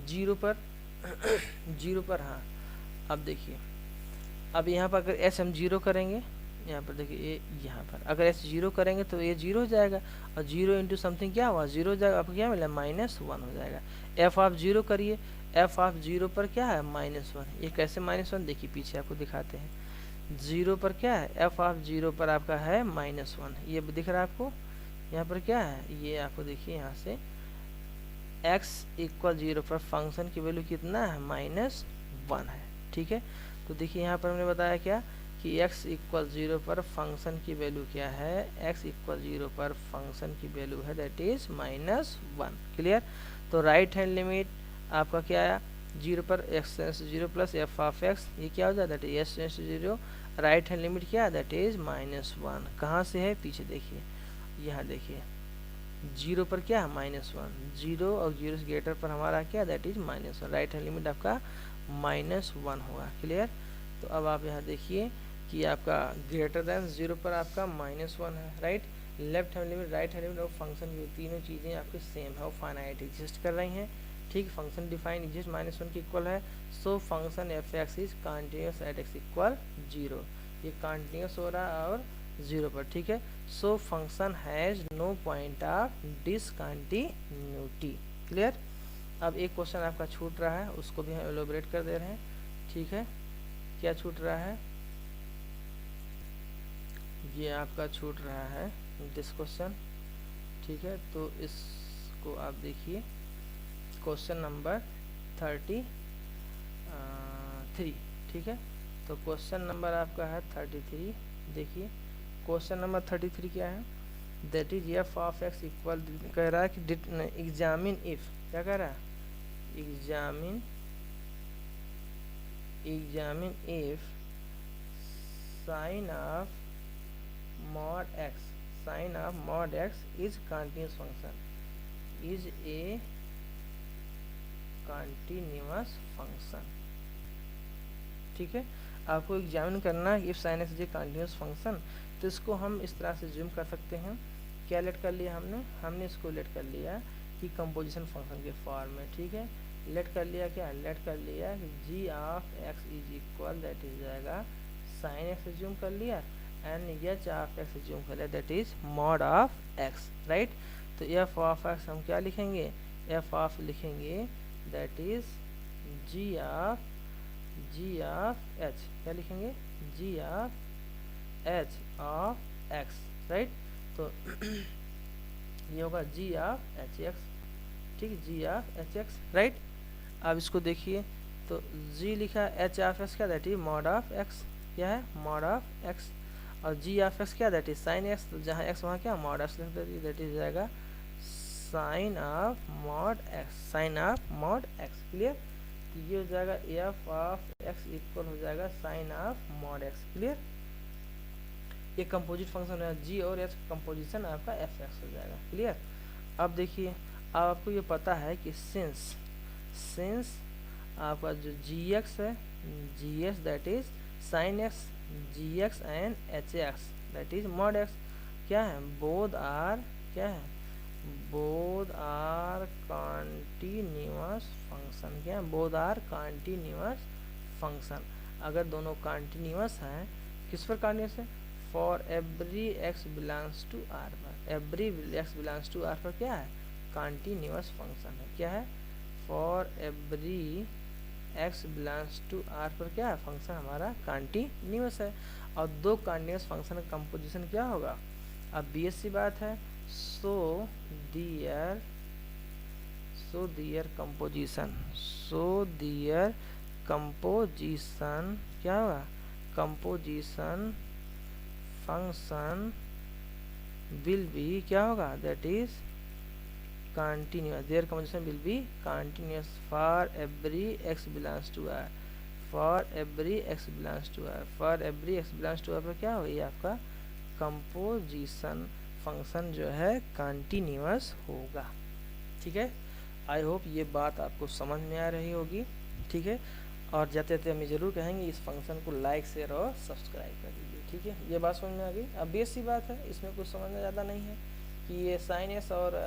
0 पर 0 पर, हाँ अब देखिए, अब यहाँ पर अगर s हम 0 करेंगे, यहाँ पर देखिए ये यहाँ पर अगर s 0 करेंगे तो ये 0 हो जाएगा, और 0 इंटू समथिंग क्या हुआ 0 हो जाएगा, आपको क्या मिला -1 हो जाएगा। f ऑफ 0 करिए, f ऑफ 0 पर क्या है -1, ये कैसे -1 देखिए पीछे आपको दिखाते हैं, 0 पर क्या है f ऑफ 0 पर आपका है -1, ये दिख रहा है आपको, यहाँ पर क्या है ये आपको देखिए यहाँ से x इक्वल 0 पर फंक्शन की वैल्यू कितना है -1 है, ठीक है। तो देखिए यहाँ पर हमने बताया क्या कि x इक्वल 0 पर फंक्शन की वैल्यू क्या है, x इक्वल 0 पर फंक्शन की वैल्यू है दैट इज -1, क्लियर। तो राइट हैंड लिमिट आपका क्या आया 0 पर x tends 0 plus F of x, ये क्या हो जाता है that is s tends 0, right hand limit क्या है दैट इज -1, कहाँ से है पीछे देखिए, यहाँ देखिए 0 पर क्या है -1, 0 और 0 से ग्रेटर पर हमारा क्या that is -1, right hand limit आपका -1 होगा, क्लियर। तो अब आप यहाँ देखिए कि आपका ग्रेटर देन 0 पर आपका -1 है, right. Left hand limit right hand limit और फंक्शन की तीनों चीज़ें आपकी सेम है और फाइनाइट एग्जिस्ट कर रही हैं, ठीक। फंक्शन डिफाइन एग्जिस्ट -1 के इक्वल है, so function F x is continuous at x equal 0, ये कॉन्टिन्यूस हो रहा है और 0 पर, ठीक है। So function has no point of discontinuity, clear. अब एक क्वेश्चन आपका छूट रहा है, उसको भी हम एलोबरेट कर दे रहे हैं, ठीक है। क्या छूट रहा है, ये आपका छूट रहा है दिस क्वेश्चन, ठीक है। तो इसको आप देखिए क्वेश्चन नंबर 33, ठीक है। तो क्वेश्चन नंबर आपका है 33, देखिए क्वेश्चन नंबर 33 क्या है, that is F of x equal, कह रहा है कि एग्जामिन इफ, क्या कह रहा है examine if sine of mod x is continuous function, is a continuous function, ठीक है। आपको एग्जामिन करना है if sine X is a continuous function, तो इसको हम इस तरह से जूम कर सकते हैं, क्या लेट कर लिया हमने इसको लेट कर लिया कि कंपोजिशन फंक्शन के फॉर्म में, ठीक है। लेट कर लिया, क्या लेट कर लिया कि g of x is equal, that is जाएगा साइन एक्स एज्यूम कर लिया, and h of x assume कर लिया, that is mod of x, right. तो एफ ऑफ एक्स हम क्या लिखेंगे, एफ ऑफ लिखेंगे that is g of h, क्या लिखेंगे, g of h of x, right. तो ये होगा जी ऑफ एच एक्स, ठीक है, g of h x, right. अब इसको देखिए, तो जी लिखा है एच ऑफ एक्स, क्या that is mod of x, क्या है मॉड ऑफ एक्स, और जी ऑफ एक्स क्या दैट इज साइन एक्स, तो जहाँ एक्स वहाँ क्या मॉड एक्स लिख देती, दैट इज जाएगा sine of mod X, sine of mod X, clear. तो ये हो जाएगा एफ ऑफ एक्स इक्वल हो जाएगा sine of mod X, clear. ये कंपोजिट फंक्शन है, जी और एच कंपोजिशन आपका एफ एक्स हो जाएगा, क्लियर। अब देखिए, अब आपको ये पता है कि सिंस आपका जो जी एक्स है, g x that is sine x, g x and h x that is mod x, क्या है बोथ आर, क्या है बोथ आर कॉन्टिन्यूअस फंक्शन, क्या है बोथ आर कॉन्टिन्यूअस फंक्शन। अगर दोनों कॉन्टिन्यूअस हैं, किस पर कॉन्टिन्यूअस है, for every x belongs to R पर, every x belongs to R पर क्या है कॉन्टिन्यूअस फंक्शन है, क्या है for every x belongs to R पर क्या है फंक्शन हमारा कॉन्टिन्यूअस है। और दो कॉन्टिन्यूअस फंक्शन का कंपोजिशन क्या होगा, अब बीएससी बात है, सो दियर कंपोजिशन, कंपोजिशन क्या होगा, कंपोजिशन फंक्शन विल बी क्या होगा, that is continuous, their composition will be continuous for every x belongs to r, for every x belongs to r, for every x belongs to r पर क्या होगा, ये आपका composition function जो है continuous होगा, ठीक है। आई होप ये बात आपको समझ में आ रही होगी, ठीक है। और जाते जाते हम ज़रूर कहेंगे इस फंक्शन को लाइक शेयर और सब्सक्राइब कर दीजिए, ठीक है। ये बात समझ में आ गई, अब बेसिक बात है, इसमें कुछ समझना ज़्यादा नहीं है कि ये साइन एस और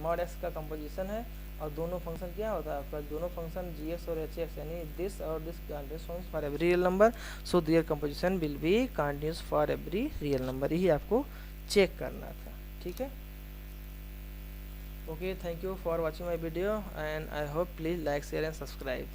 मॉड एक्स का कंपोजिशन है, और दोनों फंक्शन क्या होता है आपका, दोनों फंक्शन जी एक्स और एच एक्स यानी दिस और this continuous function for every real number, so their composition will be continuous for every real number, यही आपको चेक करना था, ठीक है। Okay, thank you for watching my video and I hope please like share and subscribe.